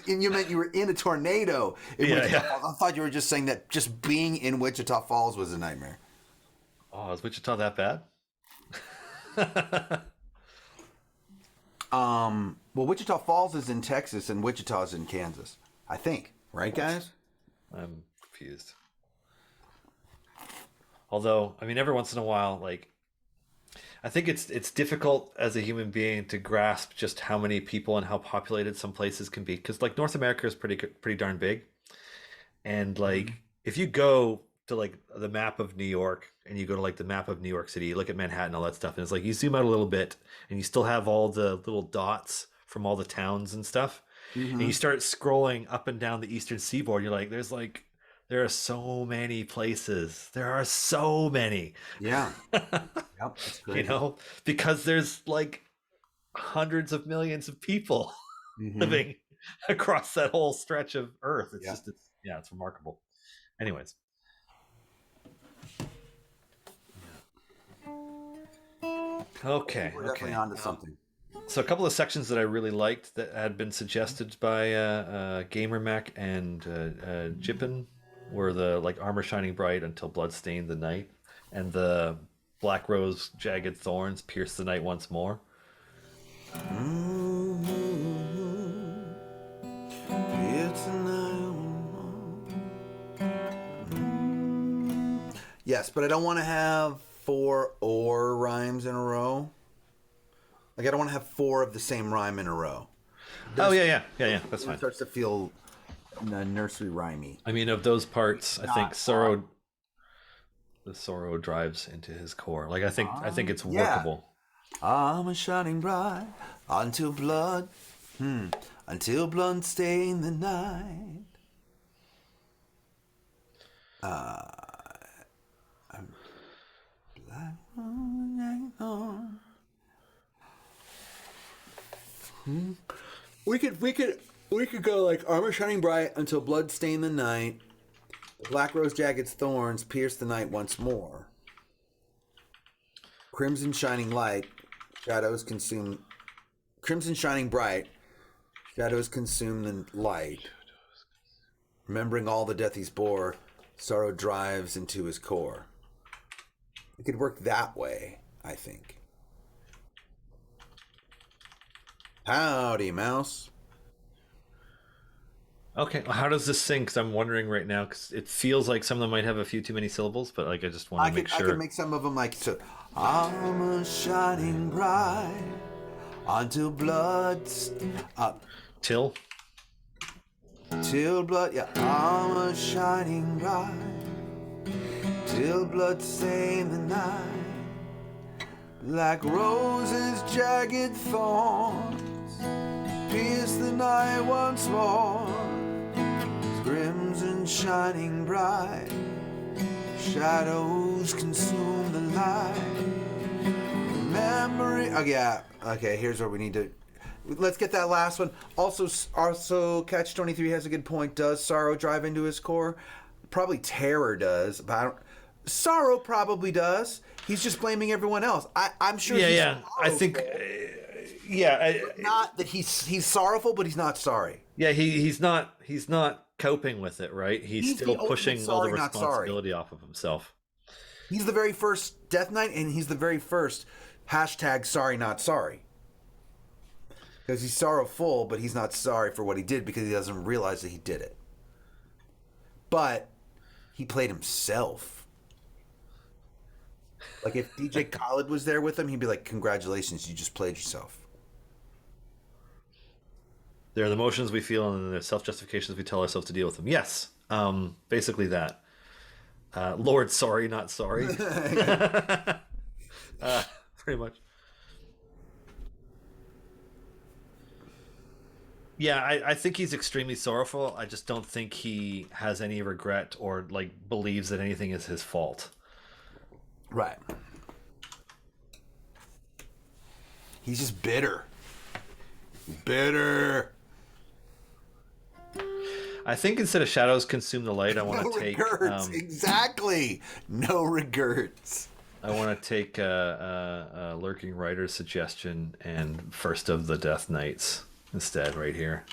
You meant you were in a tornado in Yeah, Wichita yeah. Falls. I thought you were just saying that just being in Wichita Falls was a nightmare. Oh, is Wichita that bad? Well, Wichita Falls is in Texas, and Wichita is in Kansas. I think, right, guys? I'm confused. Although, I mean, every once in a while, like, I think it's difficult as a human being to grasp just how many people and how populated some places can be. Because like North America is pretty darn big, and like if you go to like the map of New York and you go to like the map of New York City, you look at Manhattan and all that stuff, and it's like you zoom out a little bit and you still have all the little dots from all the towns and stuff, and you start scrolling up and down the eastern seaboard. You're like, there are so many places. There are so many. Yeah. Yep, that's You great. know, because there's like hundreds of millions of people living across that whole stretch of Earth. It's Yeah. just, it's remarkable. Anyways. Okay. We're definitely onto something. So a couple of sections that I really liked that had been suggested by GamerMech and Jippin were the like Armor Shining Bright until Blood Stained the Night, and the Black Rose Jagged Thorns Pierce the Night once more. Yes, but I don't want to have 4 or rhymes in a row. Like, I don't want to have 4 of the same rhyme in a row. Oh yeah. That's It fine. starts to feel nursery rhymey. I mean, of those parts, I think Not the sorrow drives into his core. Like I think it's yeah. workable. I'm a shining bright until blood stain the night. We could go like armor shining bright until blood stain the night. Black rose jagged thorns pierce the night once more. Crimson shining light, shadows consume. Crimson shining bright, shadows consume the light. Remembering all the death he's bore, sorrow drives into his core. It could work that way, I think. Howdy, mouse. Okay, well, how does this sing? Because I'm wondering right now, because it feels like some of them might have a few too many syllables, but like I just want to make I sure. can make some of them like so. I'm a shining bright until Till. till blood. Yeah, I'm a shining bright till blood stain the night. Like roses, jagged thorns pierce the night once more. Crimson shining bright, shadows consume the light. Remembering. Oh yeah. Okay. Here's where we need to. Let's get that last one. Also, Catch 23 has a good point. Does sorrow drive into his core? Probably terror does, but I don't. Sorrow probably does. He's just blaming everyone else. I'm sure. Yeah. I think. Not that he's sorrowful, but he's not sorry. Yeah, he's not coping with it, right? He's He's still the ultimate pushing all sorry, the not sorry. responsibility off of himself. He's the very first Death Knight, and he's the very first hashtag sorry not sorry. Because he's sorrowful, but he's not sorry for what he did because he doesn't realize that he did it. But he played himself. Like if DJ Khaled was there with him, he'd be like, "Congratulations, you just played yourself." They're the emotions we feel and the self-justifications we tell ourselves to deal with them. Yes, basically that. Lord, sorry, not sorry. Pretty much. Yeah, I think he's extremely sorrowful. I just don't think he has any regret or like believes that anything is his fault. Right. He's just bitter. Bitter. I think instead of shadows consume the light, I want No to take regrets. Exactly. No regrets. I want to take a lurking writer's suggestion and First of the Death Knights instead, right here.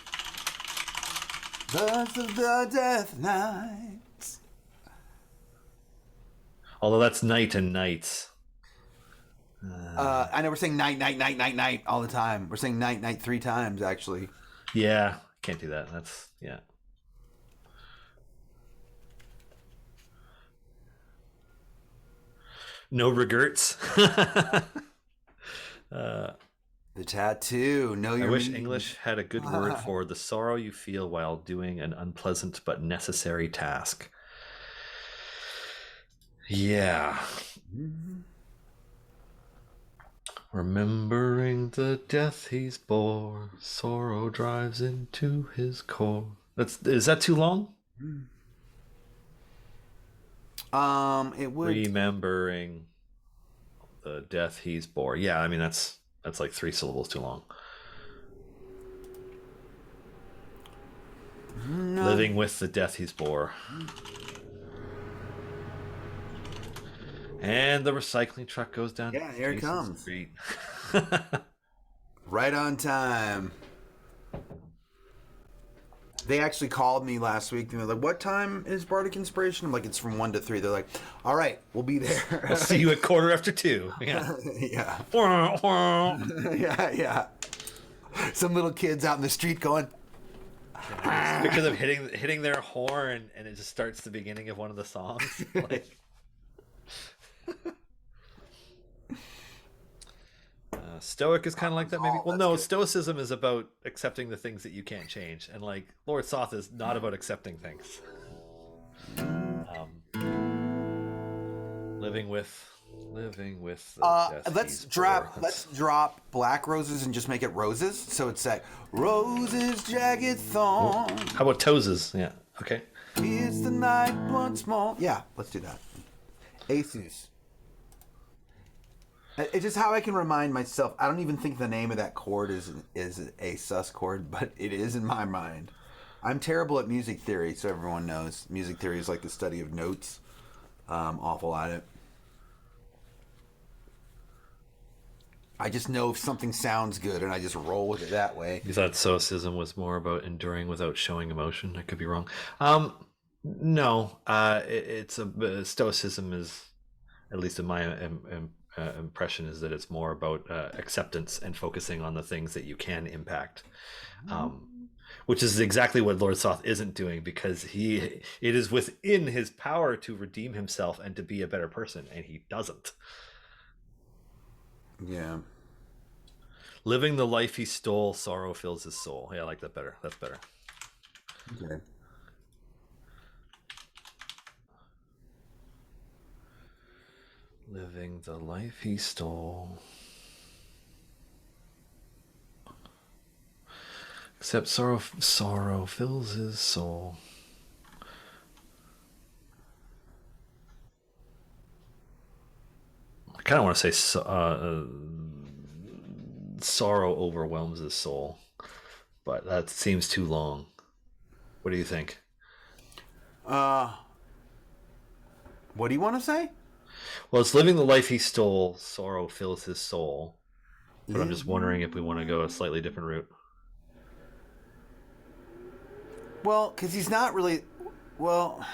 First of the Death Knights. Although that's night and nights. I know we're saying night, night, night, night, night all the time. We're saying night, night 3 times, actually. Yeah, can't do that. That's, yeah. No regrets. The tattoo. Know your I wish meaning. English had a good word for the sorrow you feel while doing an unpleasant but necessary task. Yeah. Remembering the death he's bore, sorrow drives into his core. Is that too long? It would. Remembering the death he's bore. Yeah, I mean that's like 3 syllables too long. No. Living with the death he's bore. And the recycling truck goes down. Yeah, here it Jason comes. Street. Right on time. They actually called me last week and they're like, "What time is Bardic Inspiration?" I'm like, "It's from 1 to 3." They're like, "All right, we'll be there." I'll see you at 2:15. Yeah. Yeah. Yeah. Yeah. Some little kids out in the street going, Because of hitting their horn, and it just starts the beginning of one of the songs. Like, Stoic is kind of like that, maybe. Well, no, good. Stoicism is about accepting the things that you can't change, and like Lord Soth is not about accepting things. Living with the death let's he's drop bore. let's drop black roses and just make it roses. So it's like roses, jagged thorn. How about toeses? Yeah. Okay. It's the night once more. Yeah, let's do that. Asus. It's just how I can remind myself. I don't even think the name of that chord is a sus chord, but it is in my mind. I'm terrible at music theory, so everyone knows. Music theory is like the study of notes. Awful at it. I just know if something sounds good, and I just roll with it that way. You thought Stoicism was more about enduring without showing emotion? I could be wrong. No. It's Stoicism is, at least in my impression, is that it's more about acceptance and focusing on the things that you can impact, which is exactly what Lord Soth isn't doing, because it is within his power to redeem himself and to be a better person, and he doesn't. Yeah. Living the life he stole, sorrow fills his soul. Yeah, I like that better. That's better. Okay. Living the life he stole. Except sorrow fills his soul. I kind of want to say sorrow overwhelms his soul, but that seems too long. What do you think? What do you want to say? Well, it's living the life he stole, sorrow fills his soul. But I'm just wondering if we want to go a slightly different route. Well, because he's not really. Well.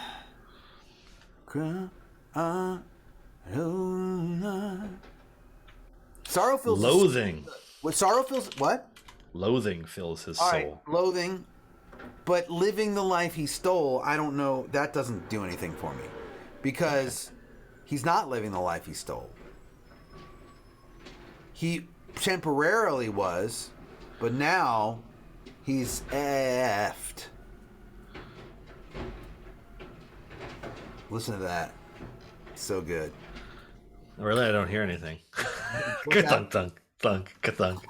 Sorrow fills. Loathing. What sorrow fills? What? Loathing fills his All soul. right, loathing. But living the life he stole, I don't know. That doesn't do anything for me, because he's not living the life he stole. He temporarily was, but now He's effed. Listen to that. So good. Really, I don't hear anything. What's that? Ka-thunk, thunk, thunk, ka-thunk.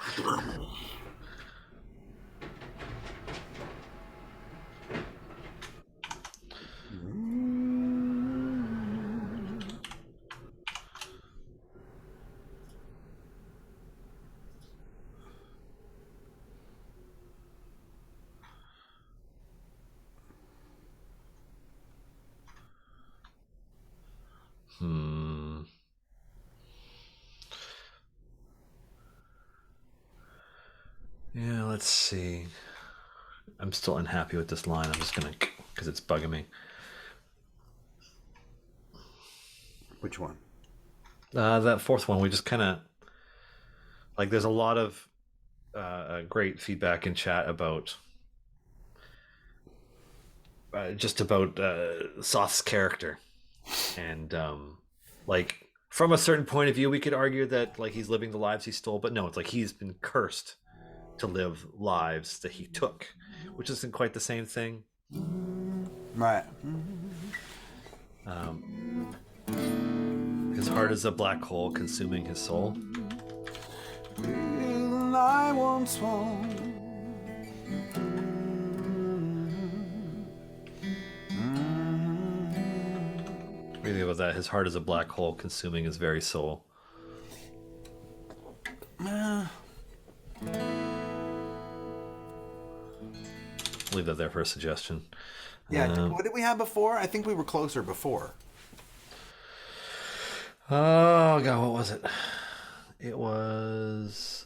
Yeah, let's see. I'm still unhappy with this line. I'm just gonna, because it's bugging me. Which one? That fourth one, we just kind of like. There's a lot of great feedback in chat about just about Soth's character, and like from a certain point of view, we could argue that like he's living the lives he stole, but no, it's like he's been cursed to live lives that he took, which isn't quite the same thing. Right. His heart is a black hole consuming his soul. I once was. What do you think about that? His heart is a black hole consuming his very soul. Leave that there for a suggestion. Yeah. What did we have before? I think we were closer before. Oh god, what was it? It was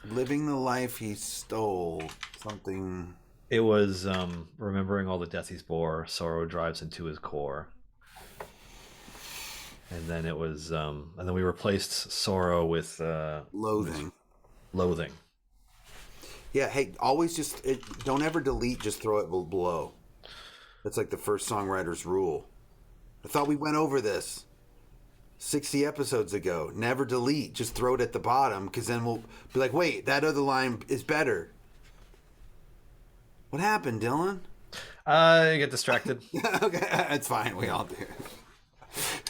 Living the life he stole. Something. it was remembering all the death he's bore, sorrow drives into his core. And then it was and then we replaced sorrow with Loathing. loathing. Yeah, hey, always just don't ever delete, just throw it below. That's like the first songwriter's rule. I thought we went over this 60 episodes ago. Never delete, just throw it at the bottom, because then we'll be like, wait, that other line is better. What happened, Dylan? I get distracted. Okay, that's fine. We all do.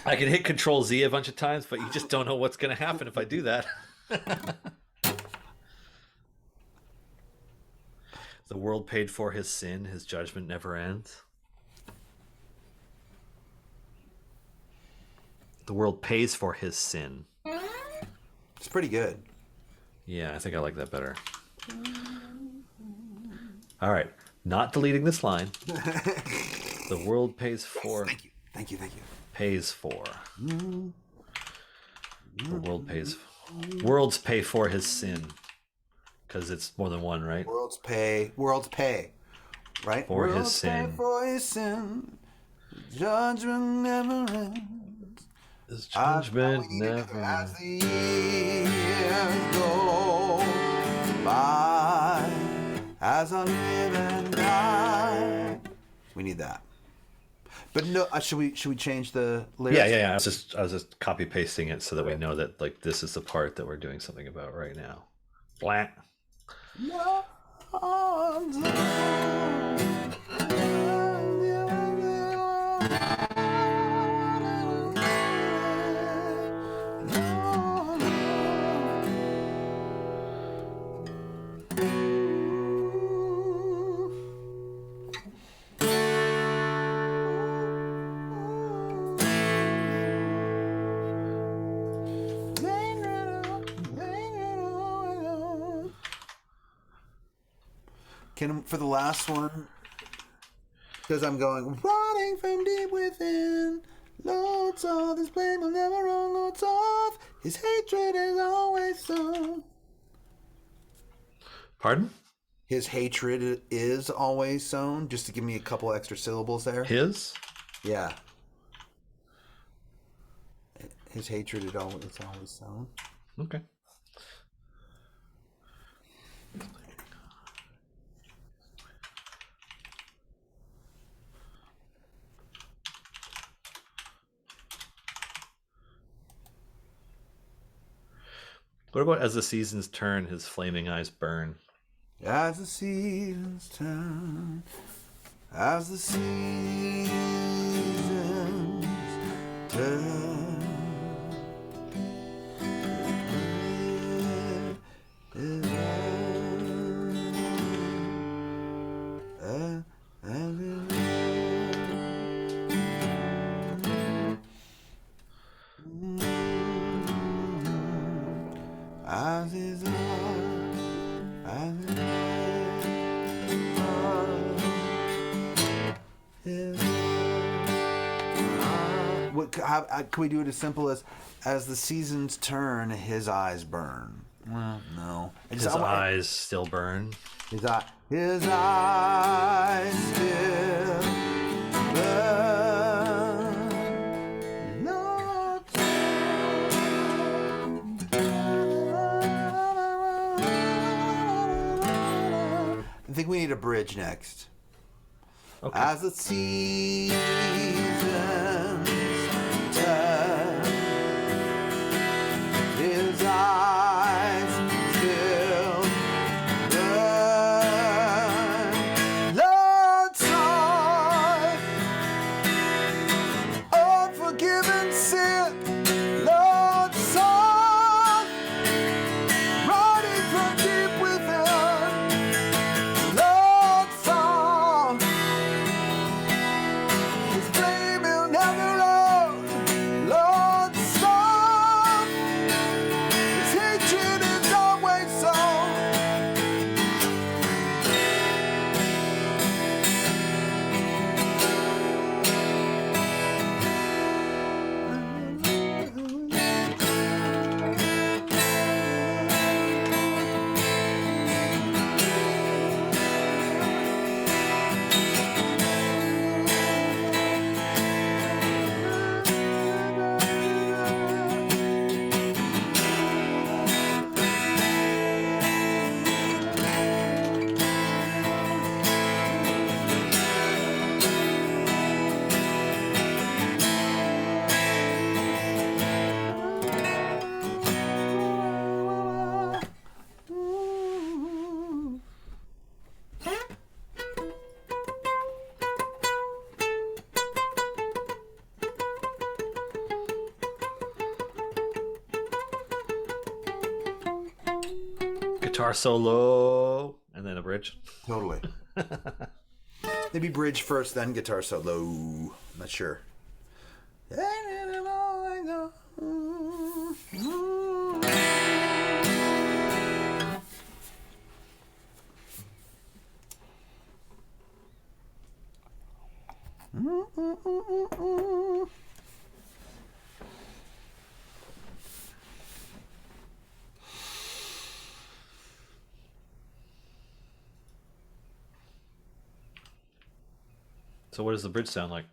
I can hit Control Z a bunch of times, but you just don't know what's going to happen if I do that. The world paid for his sin, his judgment never ends. The world pays for his sin. It's pretty good. Yeah, I think I like that better. All right, not deleting this line. The world pays for. Thank you. Thank you. Thank you. Pays for. The world pays. Worlds pay for his sin. Because it's more than one, right? Worlds pay, right? For his Worlds sin. Pay for his sin. Judgment never ends. His judgment never As ends. the years go by, as I live and die. We need that. But no, should we change the lyrics? Yeah. I was just copy pasting it so that we know that like this is the part that we're doing something about right now. Blah. For the last one, because I'm going running from deep within. Lord Soth, his blame will never run. Lord Soth, his hatred is always sown. Pardon? His hatred is always sown. Just to give me a couple extra syllables there. His? Yeah. His hatred is always sown. Okay. What about as the seasons turn, his flaming eyes burn? As the seasons turn, as the seasons turn, as his can we do it as simple as the seasons turn, his eyes burn? Well, no. His eyes still burn. His eyes still burn. Lord, I think we need a bridge next. Okay. As the seasons turn, his eyes still burn. Lord, sigh, unforgiven sin. Lord, sigh, running from deep within. Lord, sigh, his flame will never out. Lord, sigh, his hatred is always so. Guitar solo and then a bridge. Totally. Maybe bridge first, then guitar solo. I'm not sure. So what does the bridge sound like?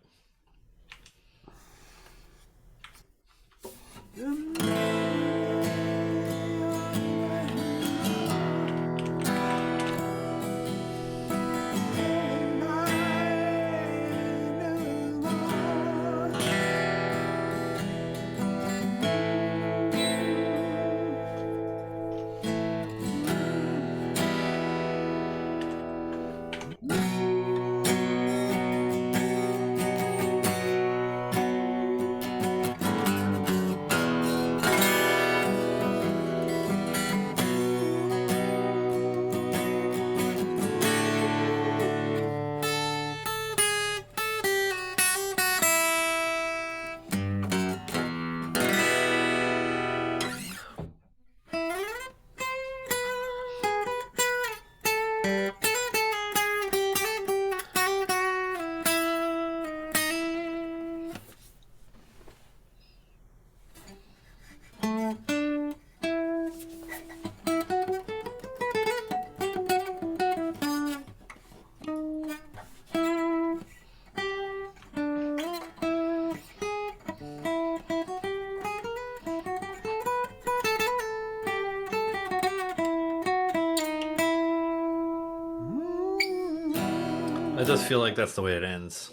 It does feel like that's the way it ends.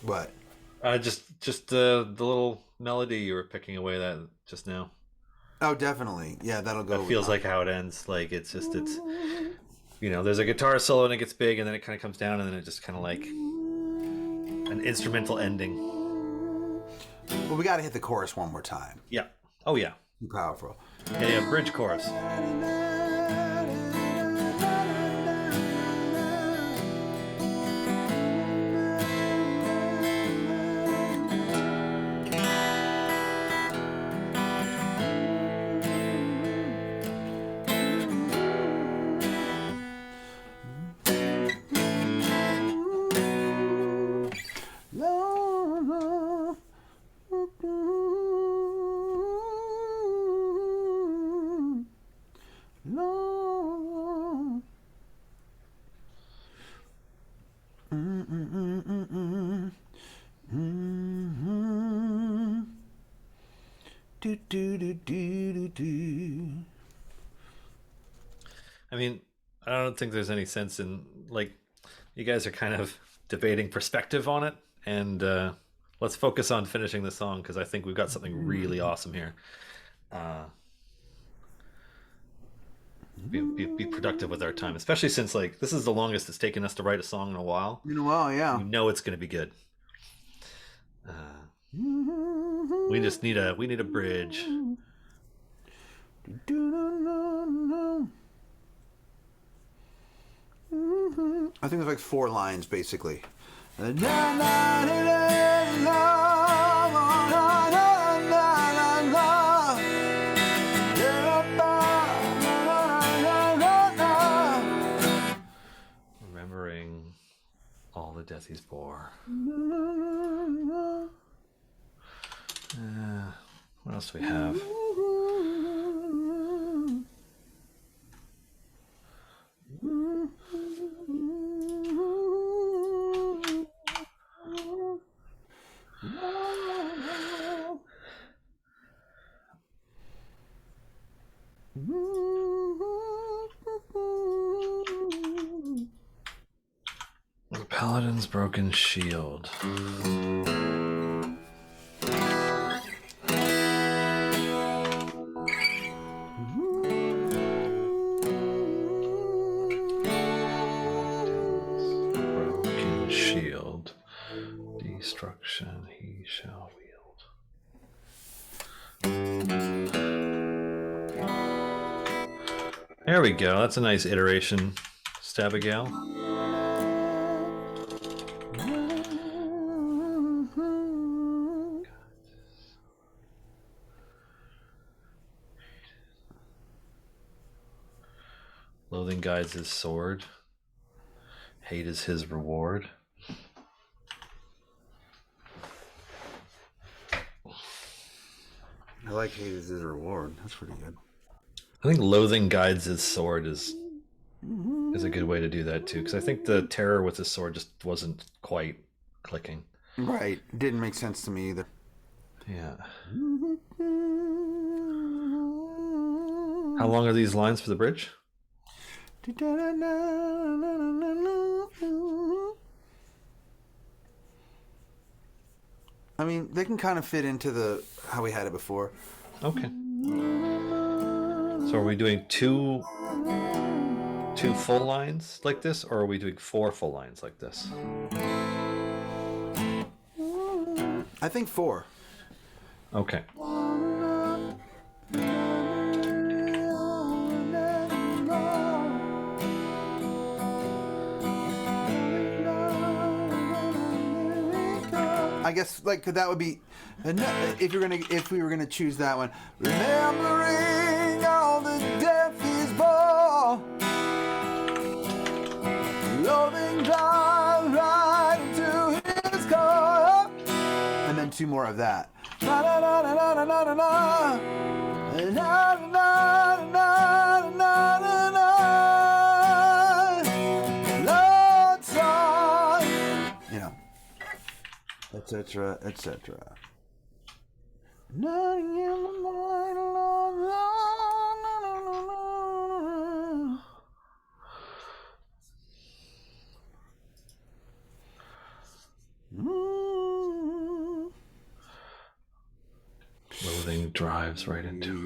What? Just the little melody you were picking away that just now. Oh, definitely. Yeah, that'll go. That feels like how it ends. Like it's there's a guitar solo and it gets big and then it kind of comes down and then it just kind of like an instrumental ending. Well, we got to hit the chorus one more time. Yeah. Oh yeah. Powerful. Yeah. Bridge chorus. I mean, I don't think there's any sense in like you guys are kind of debating perspective on it, and let's focus on finishing the song because I think we've got something really awesome here. Be productive with our time, especially since like this is the longest it's taken us to write a song in a while. Yeah. You know it's going to be good. We just need a bridge. I think there's like 4 lines basically. Remembering all the death he's bore. What else do we have? The Paladin's Broken Shield. Broken Shield. Destruction he shall wield. There we go. That's a nice iteration, Stabigail. Loathing guides his sword. Hate is his reward. I like hate is his reward. That's pretty good. I think loathing guides his sword is a good way to do that too, because I think the terror with his sword just wasn't quite clicking. Right. Didn't make sense to me either. Yeah. How long are these lines for the bridge? I mean, they can kind of fit into how we had it before. Okay. So are we doing two full lines like this, or are we doing 4 full lines like this? I think 4. Okay. I guess like that would be if we were gonna choose that one. Remembering all the death he's bore, loathing dive right into his core, and then 2 more of that. Na na na na na na na na na na na na na. Etc. etc. He drives right into.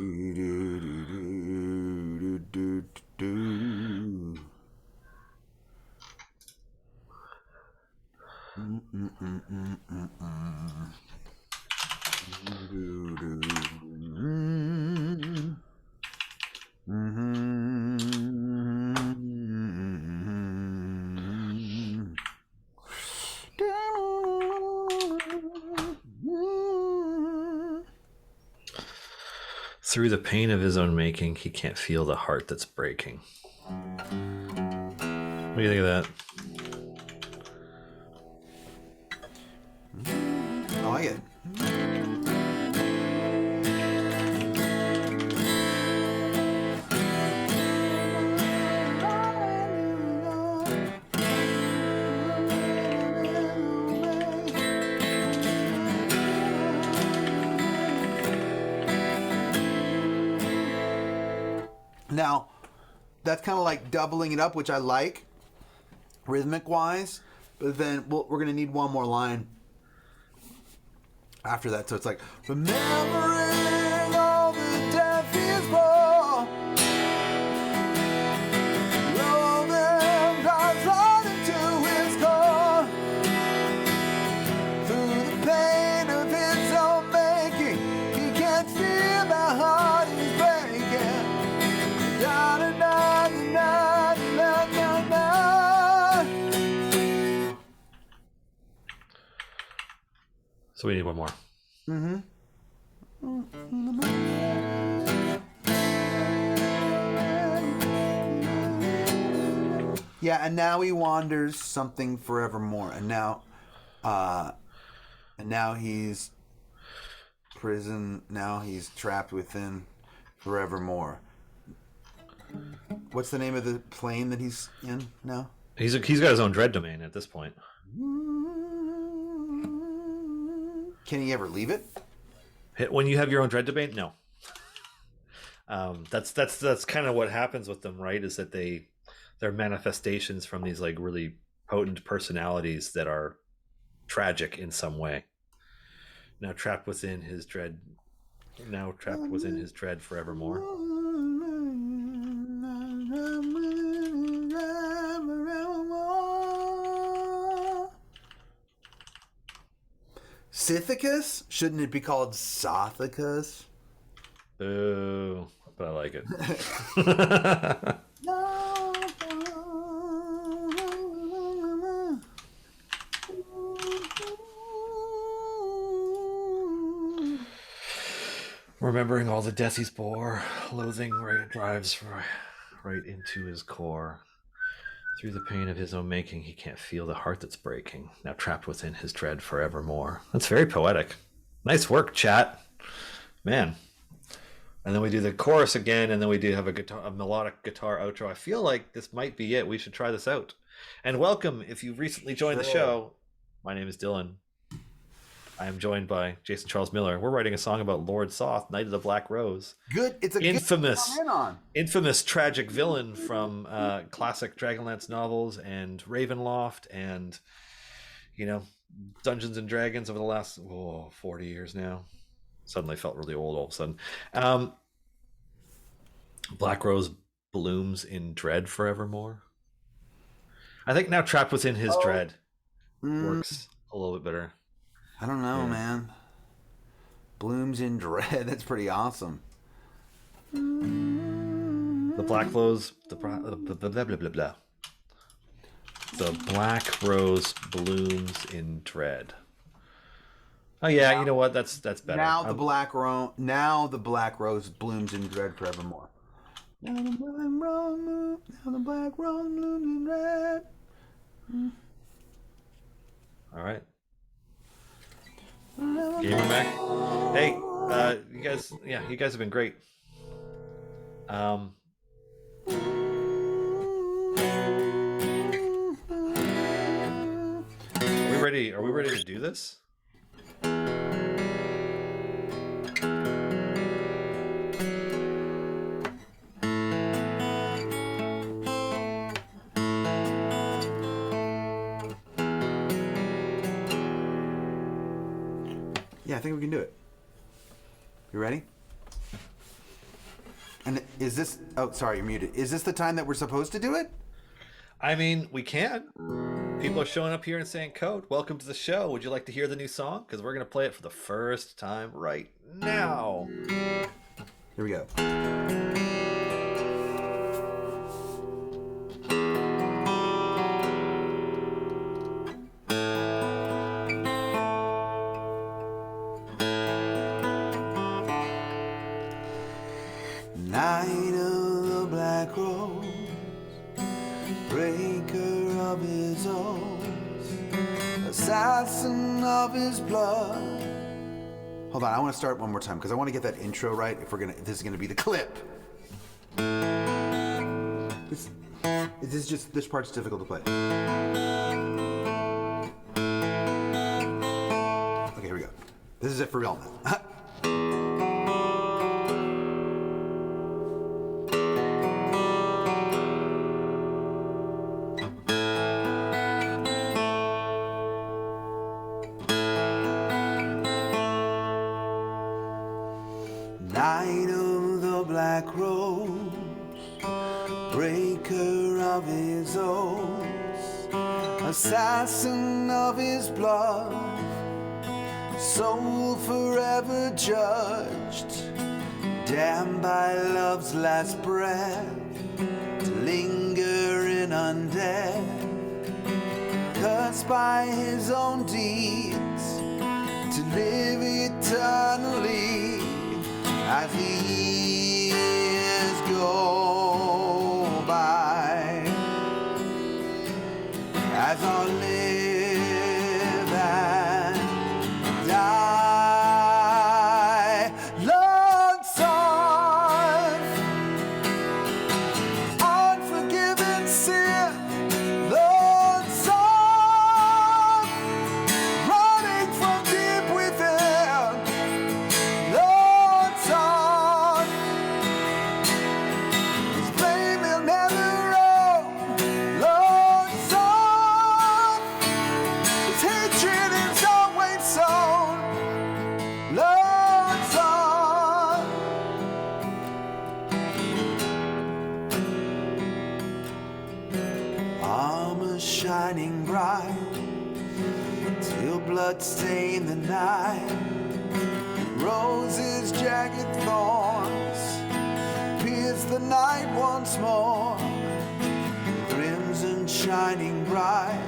Through the pain of his own making, he can't feel the heart that's breaking. What do you think of that? I like it. Now, that's kind of like doubling it up, which I like, rhythmic-wise. But then we're going to need one more line after that. So it's like, remembering all the death is for, roll them drives right into his core, through the pain of his own making, he can't feel the heart is breaking. Da, da, da, da, da, da, da. So we need one more. Yeah, and now he wanders something forevermore, and now he's prison. Now he's trapped within forevermore. What's the name of the plane that he's in now? He's got his own dread domain at this point. Can he ever leave it? When you have your own dread domain, no. That's kind of what happens with them, right? Is that they're manifestations from these like really potent personalities that are tragic in some way. Now trapped within his dread forevermore. Scythicus? Shouldn't it be called Sothicus? Boo, but I like it. Remembering all the death he's bore, loathing drives right into his core. Through the pain of his own making, he can't feel the heart that's breaking. Now trapped within his dread forevermore. That's very poetic. Nice work, chat. Man. And then we do the chorus again, and then we do have a melodic guitar outro. I feel like this might be it. We should try this out. And welcome if you've recently joined the show. My name is Dylan. I am joined by Jason Charles Miller. We're writing a song about Lord Soth, Knight of the Black Rose. Good. It's a infamous tragic villain from classic Dragonlance novels and Ravenloft and, Dungeons and Dragons over the last 40 years now. Suddenly felt really old all of a sudden. Black Rose blooms in dread forevermore. I think now trapped within his dread works a little bit better. I don't know, man. Blooms in dread. That's pretty awesome. The Black Rose, the blah, blah, blah, blah. The Black Rose blooms in dread. Oh yeah, you know what? That's better. Now the Black Rose blooms in dread forevermore. Now the Black Rose blooms in dread. All right. Gamer Mac. Hey, you guys have been great. Are we ready to do this? Yeah, I think we can do it. You ready? And is this... Oh, sorry, you're muted. Is this the time that we're supposed to do it? I mean, we can. People are showing up here and saying, Code, welcome to the show. Would you like to hear the new song? Because we're going to play it for the first time right now. Here we go. Night of the black rose, breaker of his oaths, assassin of his blood. Hold on, I want to start one more time because I want to get that intro right. If this is gonna be the clip. This part's difficult to play. Okay, here we go. This is it for real now. Night of the black rose, breaker of his oaths, assassin of his blood, soul forever judged, damned by love's last breath, to linger in undead, cursed by his own deeds, to live eternally. As the years go by, as I live and die, Lord, Son, unforgiven sin, Lord, Son, running from deep within, Lord, Son, his flame will never own, Lord, Son, his hatred is always sown, Lord, Son. Armor shining bright, till blood stain the night. Roses, jagged thorns, pierce the night once more. Crimson shining bright,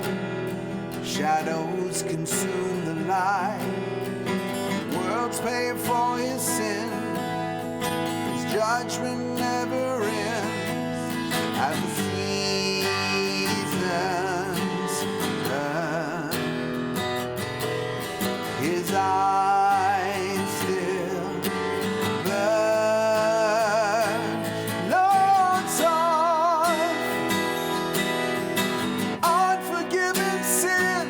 shadows consume the light. Worlds pay for his sin, his judgment never ends. As the seasons turn, his eyes still burn. Lord, Son, unforgiven sin,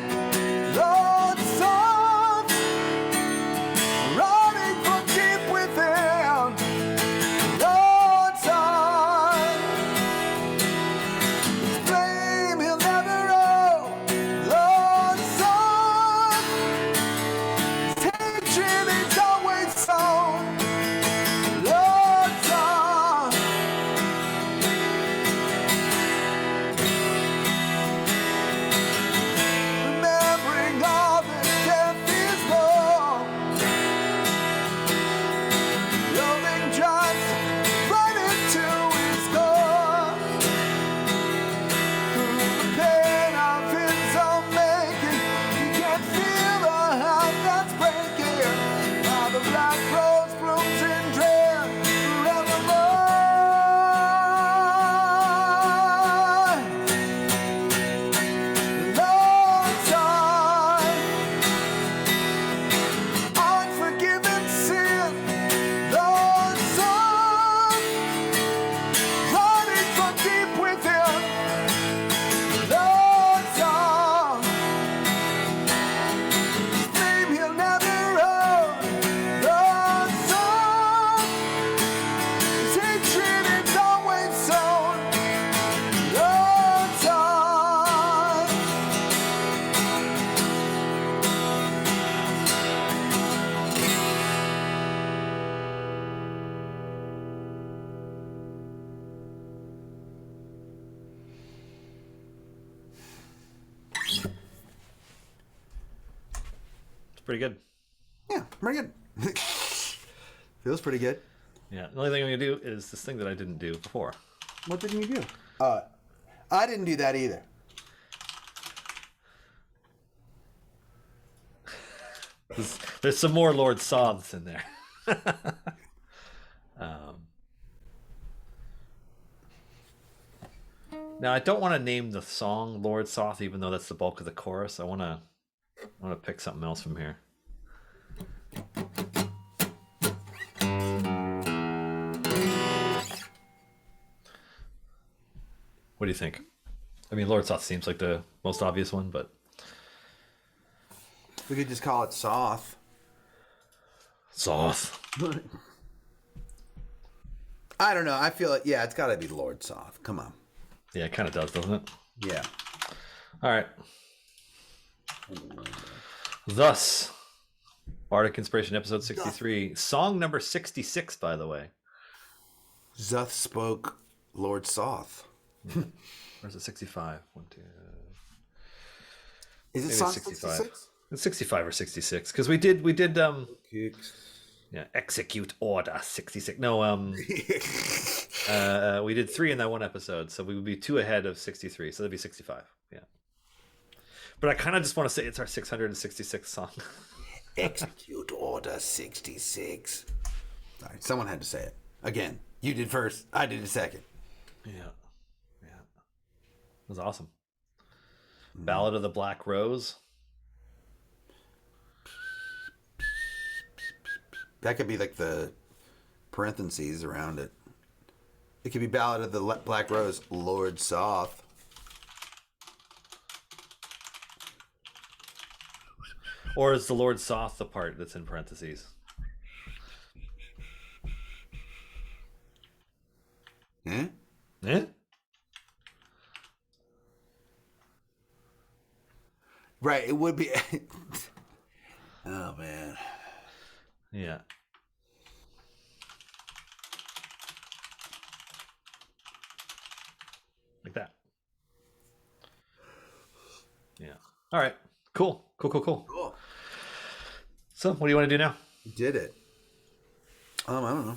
Lord, Son, running from deep within, Lord, Son, his flame he'll never own, Lord, Son, his pretty good. Yeah, pretty good. Feels pretty good. Yeah. The only thing I'm gonna do is this thing that I didn't do before. What didn't you do? I didn't do that either. There's some more Lord Soths in there. um, now I don't want to name the song Lord Soth, even though that's the bulk of the chorus. I want to pick something else from here. What do you think? I mean, Lord Soth seems like the most obvious one, but We could just call it Soth. Soth. I don't know. I feel like, yeah, it's got to be Lord Soth. Come on. Yeah, it kind of does, doesn't it? Yeah. All right. Thus, Bardic Inspiration episode 63. Song number 66, by the way. Zuth spoke Lord Soth. Where's it? 65? 1, 2. Is it Maybe song 65. 66? It's 65 or 66 because we did Kicks. yeah, execute order 66. No, we did 3 in that one episode, so we would be 2 ahead of 63, so that'd be 65. Yeah. But I kind of just want to say it's our 666th song. Execute Order 66. Sorry, someone had to say it. Again, you did first, I did second. Yeah. Yeah. It was awesome. Ballad of the Black Rose. That could be like the parentheses around it. It could be Ballad of the Black Rose, Lord Soth. Or is the Lord Soth the part that's in parentheses? Eh? Eh? Right, it would be. Oh, man. Yeah. Like that. Yeah. All right. Cool. Cool. So, what do you want to do now? You did it. I don't know.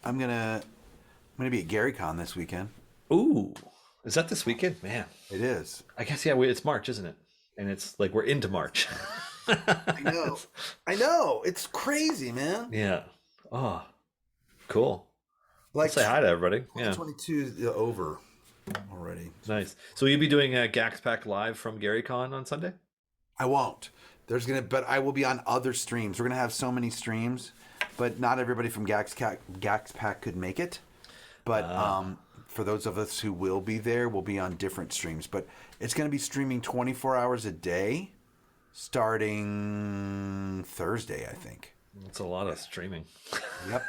I'm gonna be at GaryCon this weekend. Ooh. Is that this weekend? Man. It is. I guess, yeah, it's March, isn't it? And it's like we're into March. I know. It's crazy, man. Yeah. Oh, cool. Like, Say hi to everybody. Yeah. 22 is over already. Nice. So you'll be doing a Gax Pack live from GaryCon on Sunday? I won't. But I will be on other streams. We're gonna have so many streams, but not everybody from Gax Pack could make it. But for those of us who will be there, we'll be on different streams. But it's gonna be streaming 24 hours a day, starting Thursday, I think. It's a lot of streaming. Yep.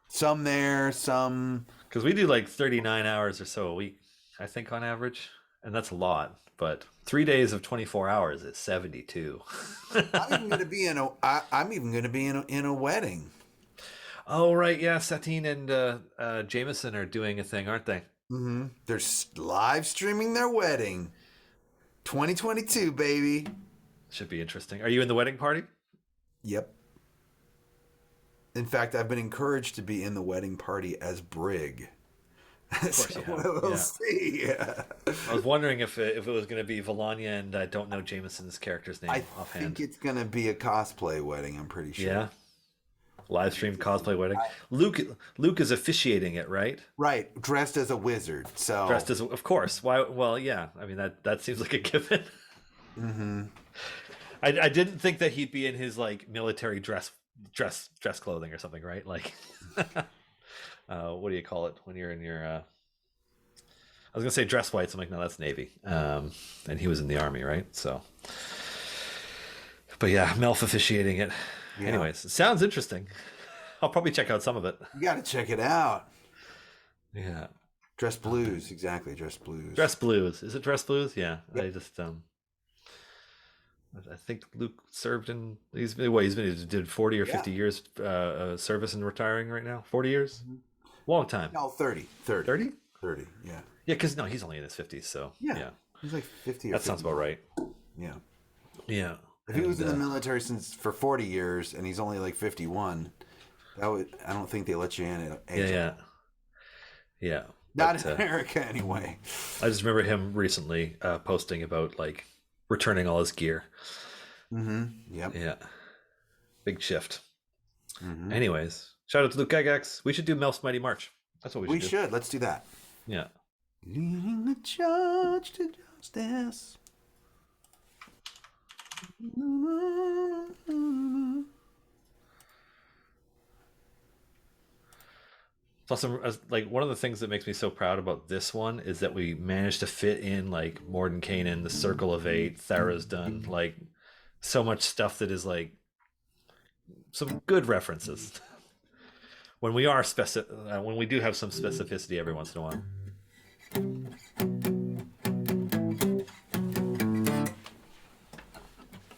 Some there, some. Because we do like 39 hours or so a week, I think, on average. And that's a lot. But 3 days of 24 hours is 72. I'm even going to be in a wedding. Oh, right. Yeah. Satine and Jameson are doing a thing, aren't they? Mm-hmm. They're live streaming their wedding. 2022, baby. Should be interesting. Are you in the wedding party? Yep. In fact, I've been encouraged to be in the wedding party as Brig. Of course you have. We'll see. Yeah. I was wondering if it was going to be Volanya, and I don't know Jameson's character's name offhand. I think it's going to be a cosplay wedding, I'm pretty sure. Yeah. Live stream cosplay wedding. Luke is officiating it, right? Right, dressed as a wizard. So Dressed as, of course. Why? Well, yeah. I mean that seems like a given. Mm-hmm. I didn't think that he'd be in his like military dress clothing or something, right? Like, what do you call it when you're in your? I was gonna say dress whites. I'm like, no, that's Navy. And he was in the Army, right? So, but yeah, Melf officiating it. Yeah. Anyways, it sounds interesting. I'll probably check out some of it. You got to check it out. Yeah. Dress blues, exactly. Dress blues. Dress blues. Is it dress blues? Yeah. Yep. I just I think Luke served in. He did 40 or 50 years service and retiring right now. 40 years, long time. No, 30. 30. 30. Yeah. Yeah, because he's only in his 50s, so yeah. He's like 50. That sounds about right. Yeah. Yeah. If he was in the And, military for 40 years and he's only like 51, I don't think they let you in at age. Yeah. Not But, in America anyway. I just remember him recently posting about like returning all his gear. Yep. Yeah. Big shift. Mm-hmm. Anyways, shout out to Luke Gygax. We should do Melf's Mighty March. That's what we should do. We should. Let's do that. Yeah. Leading the charge to justice. Plus, like one of the things that makes me so proud about this one is that we managed to fit in like Mordenkainen, the Circle of Eight, Tharizdun, like so much stuff that is like some good references. When we are when we do have some specificity every once in a while.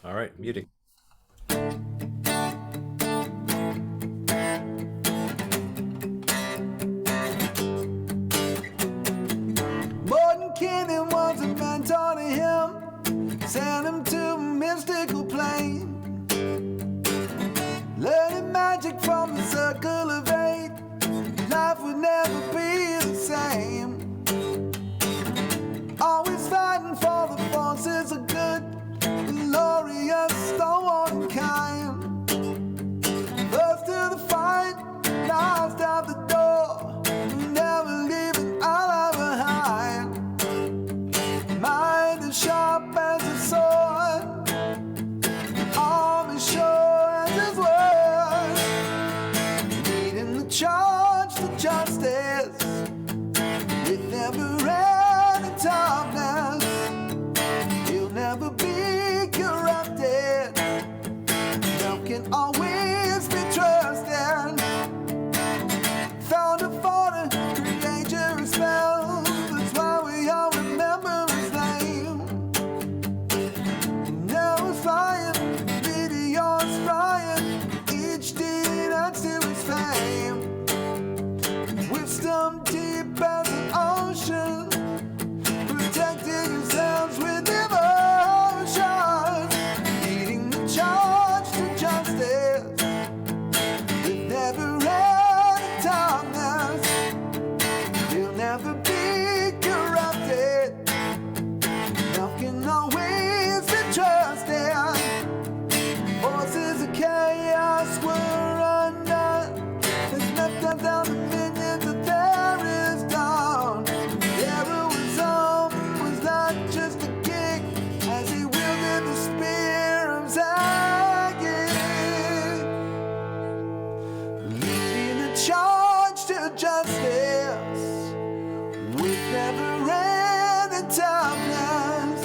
All right, muting. Mordenkainen was a mentor to him, sent him to a mystical plane. Learning magic from the Circle of Eight, life would never be the same. Always fighting for the forces of good, glorious, stone kind. First to the fight, last out the door, never leaving Allah behind. Mind as sharp as a sword, arm as sure as his word. Leading the charge to justice with never-ending toughness. He'll never be corrupted. Love can always be trusted. Found a for the creator spell. That's why we all remember his name. Now he's flying, meteors flying. Each day adds to his fame. Wisdom deep as an ocean, protecting yourselves with devotion, leading the charge to justice with never-ending toughness. He'll never be corrupted. Love can always be trusted. Forces of chaos were undone. There's nothing down the minions of there is dawn. Heroism was not just a gig as he wielded the spear of Zaggy. Leading the charge to justice with never-ending toughness.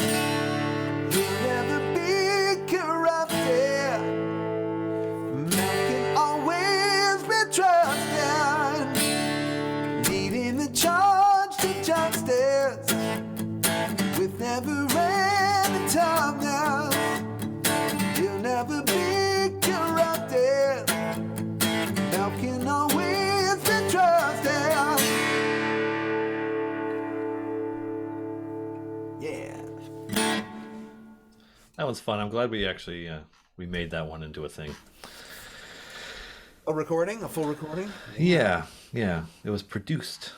He'll never be corrupted. Man can always be trusted. Leading the charge to justice with never-ending toughness. He'll never be corrupted. Now can always be trusted. Yeah. That one's fun. I'm glad we actually we made that one into a thing. A recording? A full recording? Yeah. It was produced.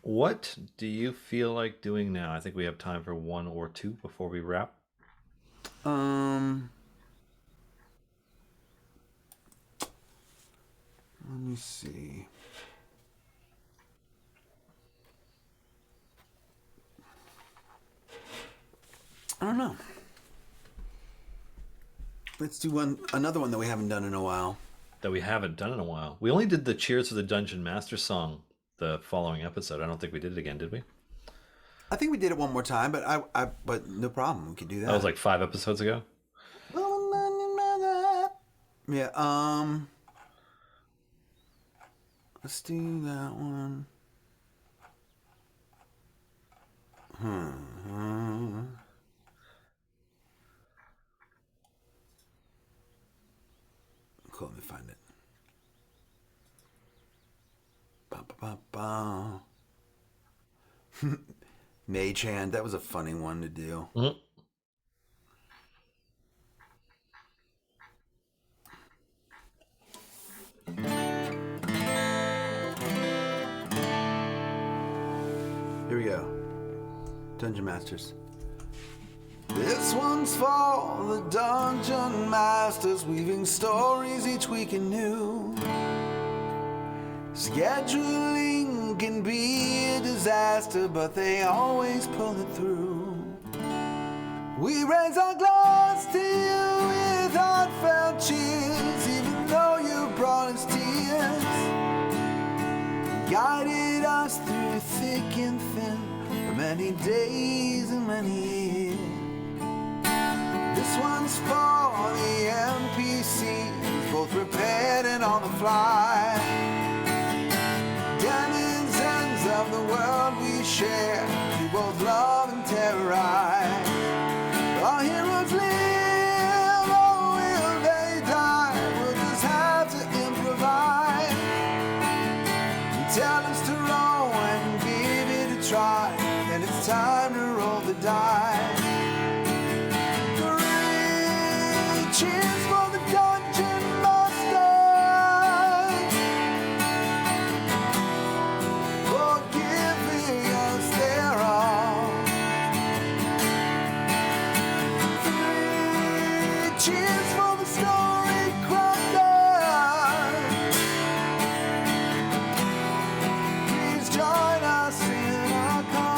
What do you feel like doing now? I think we have time for one or two before we wrap. Let me see. I don't know. Let's do another one that we haven't done in a while. That we haven't done in a while. We only did the Cheers for the Dungeon Master song the following episode. I don't think we did it again, did we? I think we did it one more time, but but no problem. We could do that. That was like 5 episodes ago. Yeah. Let's do that one. Cool, let me find it. Ba, ba, ba, ba. Mage Hand, that was a funny one to do. Mm-hmm. we go. Dungeon Masters. This one's for the Dungeon Masters, weaving stories each week anew. Scheduling can be a disaster, but they always pull it through. We raise our glass to you with heartfelt cheers, even though you brought us tears. Guided us through thick and thin for many days and many years. This one's for the NPCs, both prepared and on the fly. Down in ends of the world we share, we both love and terrorize. Our heroes live, or will they die? We'll just have to improvise. Tell us to roll and give it a try, and it's time to roll the dice. Three cheers for the Dungeon Masters for giving us their all. Three cheers for the story crafters. Please join us in our call.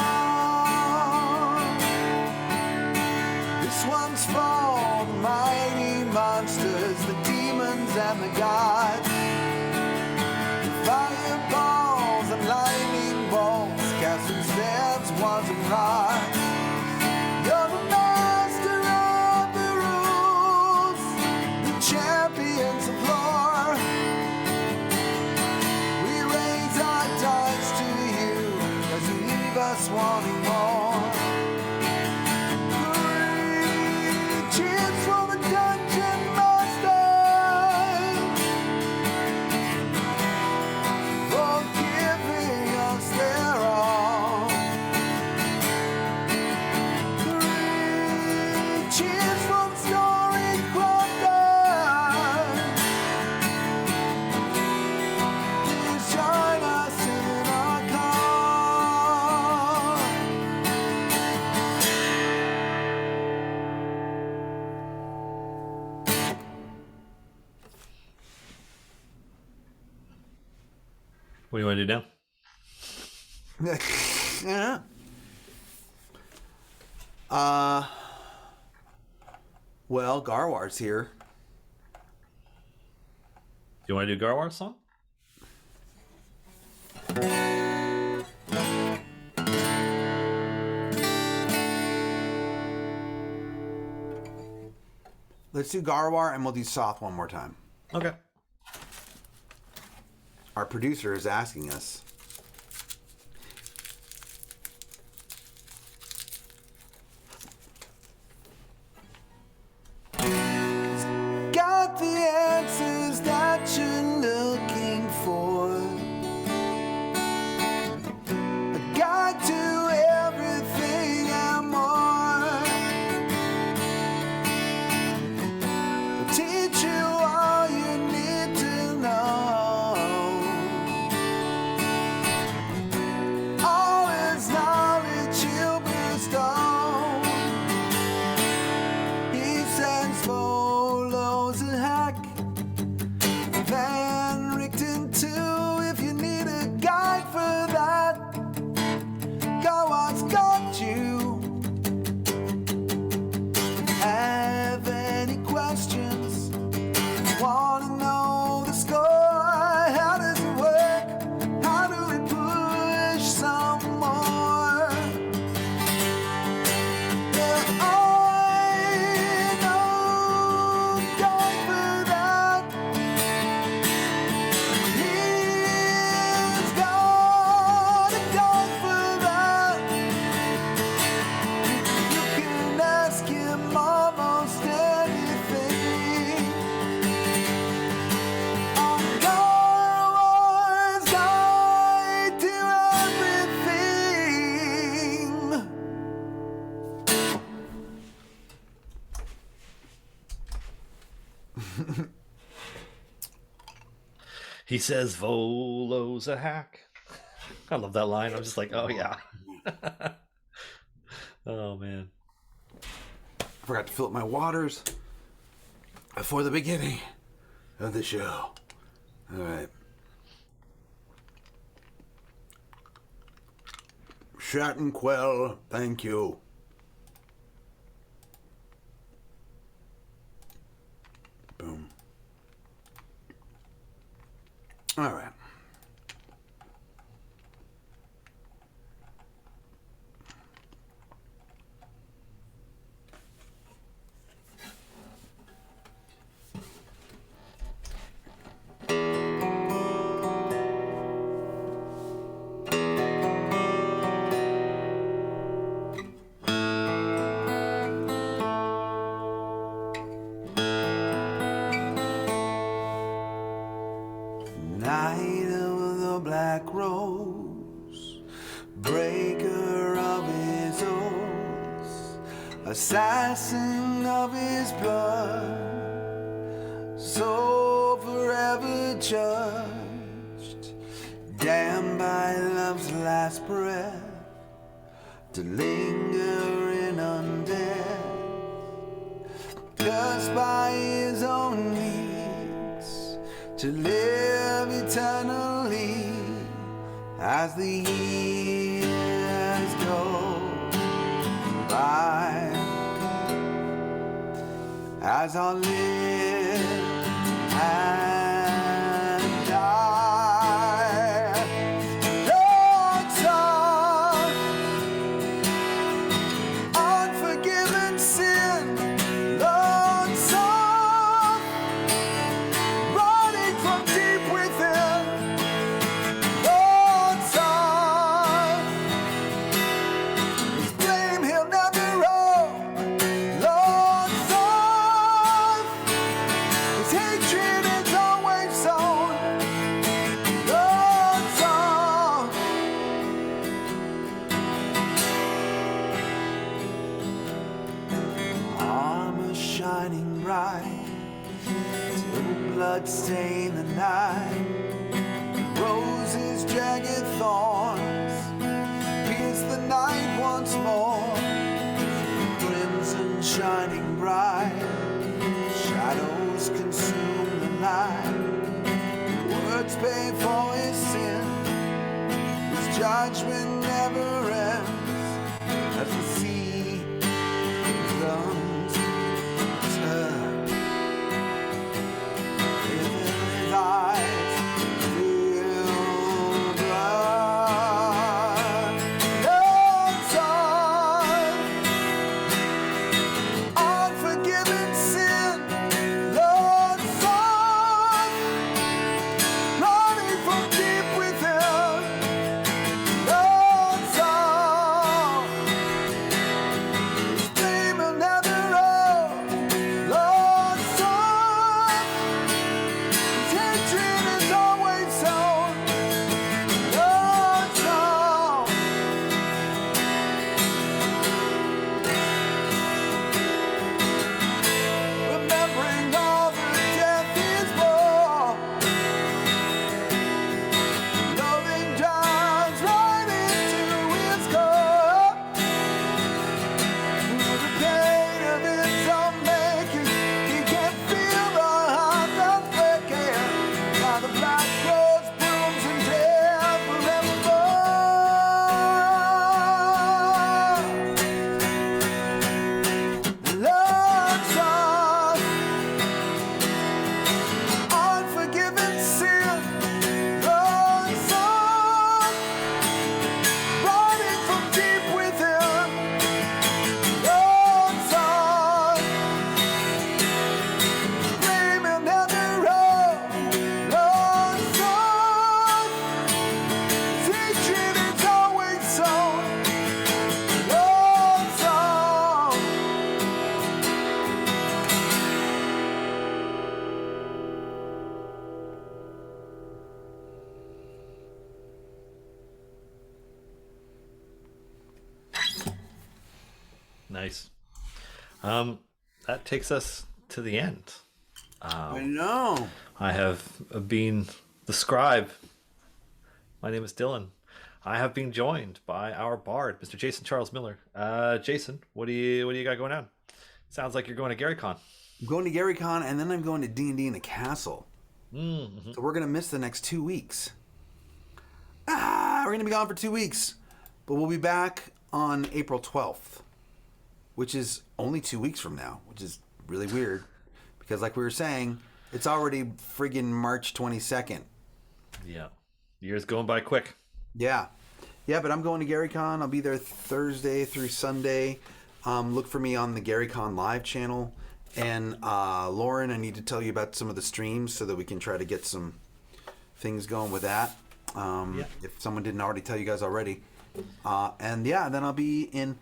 This one's for the mighty monsters, the demons and the gods. The fireballs and lightning bolts, casting spells, wands and rods. You're the master of the rules, the champions of lore. We raise our dice to you as you leave us wanting more. Three cheers for the Dungeon Masters for giving us their all. Three cheers for the story crafters. Please join us in our call. What do you want to do now? Yeah. Well, Garwar's here. Do you want to do Garwar's song? Let's do Garwar and we'll do Soth one more time. Okay. Our producer is asking us. Got the answers that you're looking for. A guide to everything and more. I'll teach you all you need to know. All is knowledge he'll bestow. He sends follows a hack. Van Richten too, if you need a guide for that. Garwar's got you. Have any questions? Wanna know the score? How does it work? How do we push some more? Yeah, I know guide for that. He's got a guide for that. You can ask him almost anything. On Garwar's guide to everything. He says Volo's a hack. I love that line. I'm just like, oh yeah. Oh man. I forgot to fill up my waters before the beginning of the show. All right. Shattenquell, thank you. Boom. All right. Night of the Black Rose, breaker of his oaths, assassin of his blood, so forever judged, damned by love's last breath, to linger in undeath, cursed by his own needs, to live eternally as the years go by, as I live and die. Lord, son, unforgiven sin, Lord, son, running from deep within, Lord, son, his blame he'll never own, Lord, son, his hatred is always sown, Lord, son. Armor shining bright, till blood stain the night. Roses, jagged thorns, pierce the night once more. Crimson shining bright, shadows consume the night. Words pay for his sin, his judgment never ends. As the sea comes turn, within his eyes feel blood. Lord, son, unforgiven sin, Lord, son, running from deep within, Lord, son, his blame will never own, Lord, son, his hatred is always sown, Lord, son. Remembering all the death he's bore, loathing drives right into his core. Through the pain of his own making, he can feel the heart that's breaking. By the black rose blooms in death forevermore. Lord, son, unforgiven sin, Lord, son, running from deep within, Lord, son, blame will never own, Lord, son, his hatred is always sown, Lord, son. Nice. That takes us to the end. I know. I have been the scribe. My name is Dylan. I have been joined by our bard, Mr. Jason Charles Miller. Jason, what do you got going on? Sounds like you're going to GaryCon. I'm going to GaryCon, and then I'm going to D&D in the castle. Mm-hmm. So we're going to miss the next 2 weeks. We're going to be gone for 2 weeks. But we'll be back on April 12th, which is only 2 weeks from now, which is really weird. Because like we were saying, it's already friggin' March 22nd. Yeah. Year's going by quick. Yeah. Yeah, but I'm going to GaryCon. I'll be there Thursday through Sunday. Look for me on the GaryCon live channel. And Lauren, I need to tell you about some of the streams so that we can try to get some things going with that. If someone didn't already tell you guys already. And yeah, then I'll be in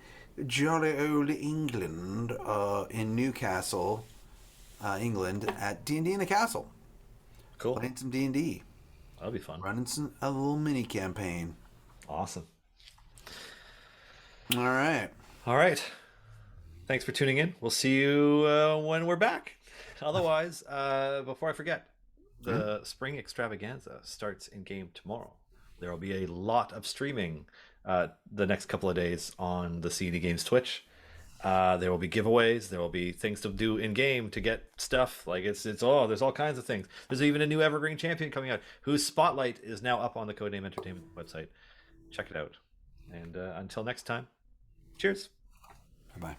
jolly old England, in Newcastle, England, at D&D in the Castle. Cool. Playing some D&D. That'll be fun. Running a little mini campaign. Awesome. All right. All right. Thanks for tuning in. We'll see you when we're back. Otherwise, before I forget, the spring extravaganza starts in game tomorrow. There will be a lot of streaming the next couple of days on the CD Games Twitch. There will be giveaways. There will be things to do in game to get stuff. Like there's all kinds of things. There's even a new Evergreen champion coming out whose spotlight is now up on the Codename Entertainment website. Check it out. And until next time, cheers. Bye-bye.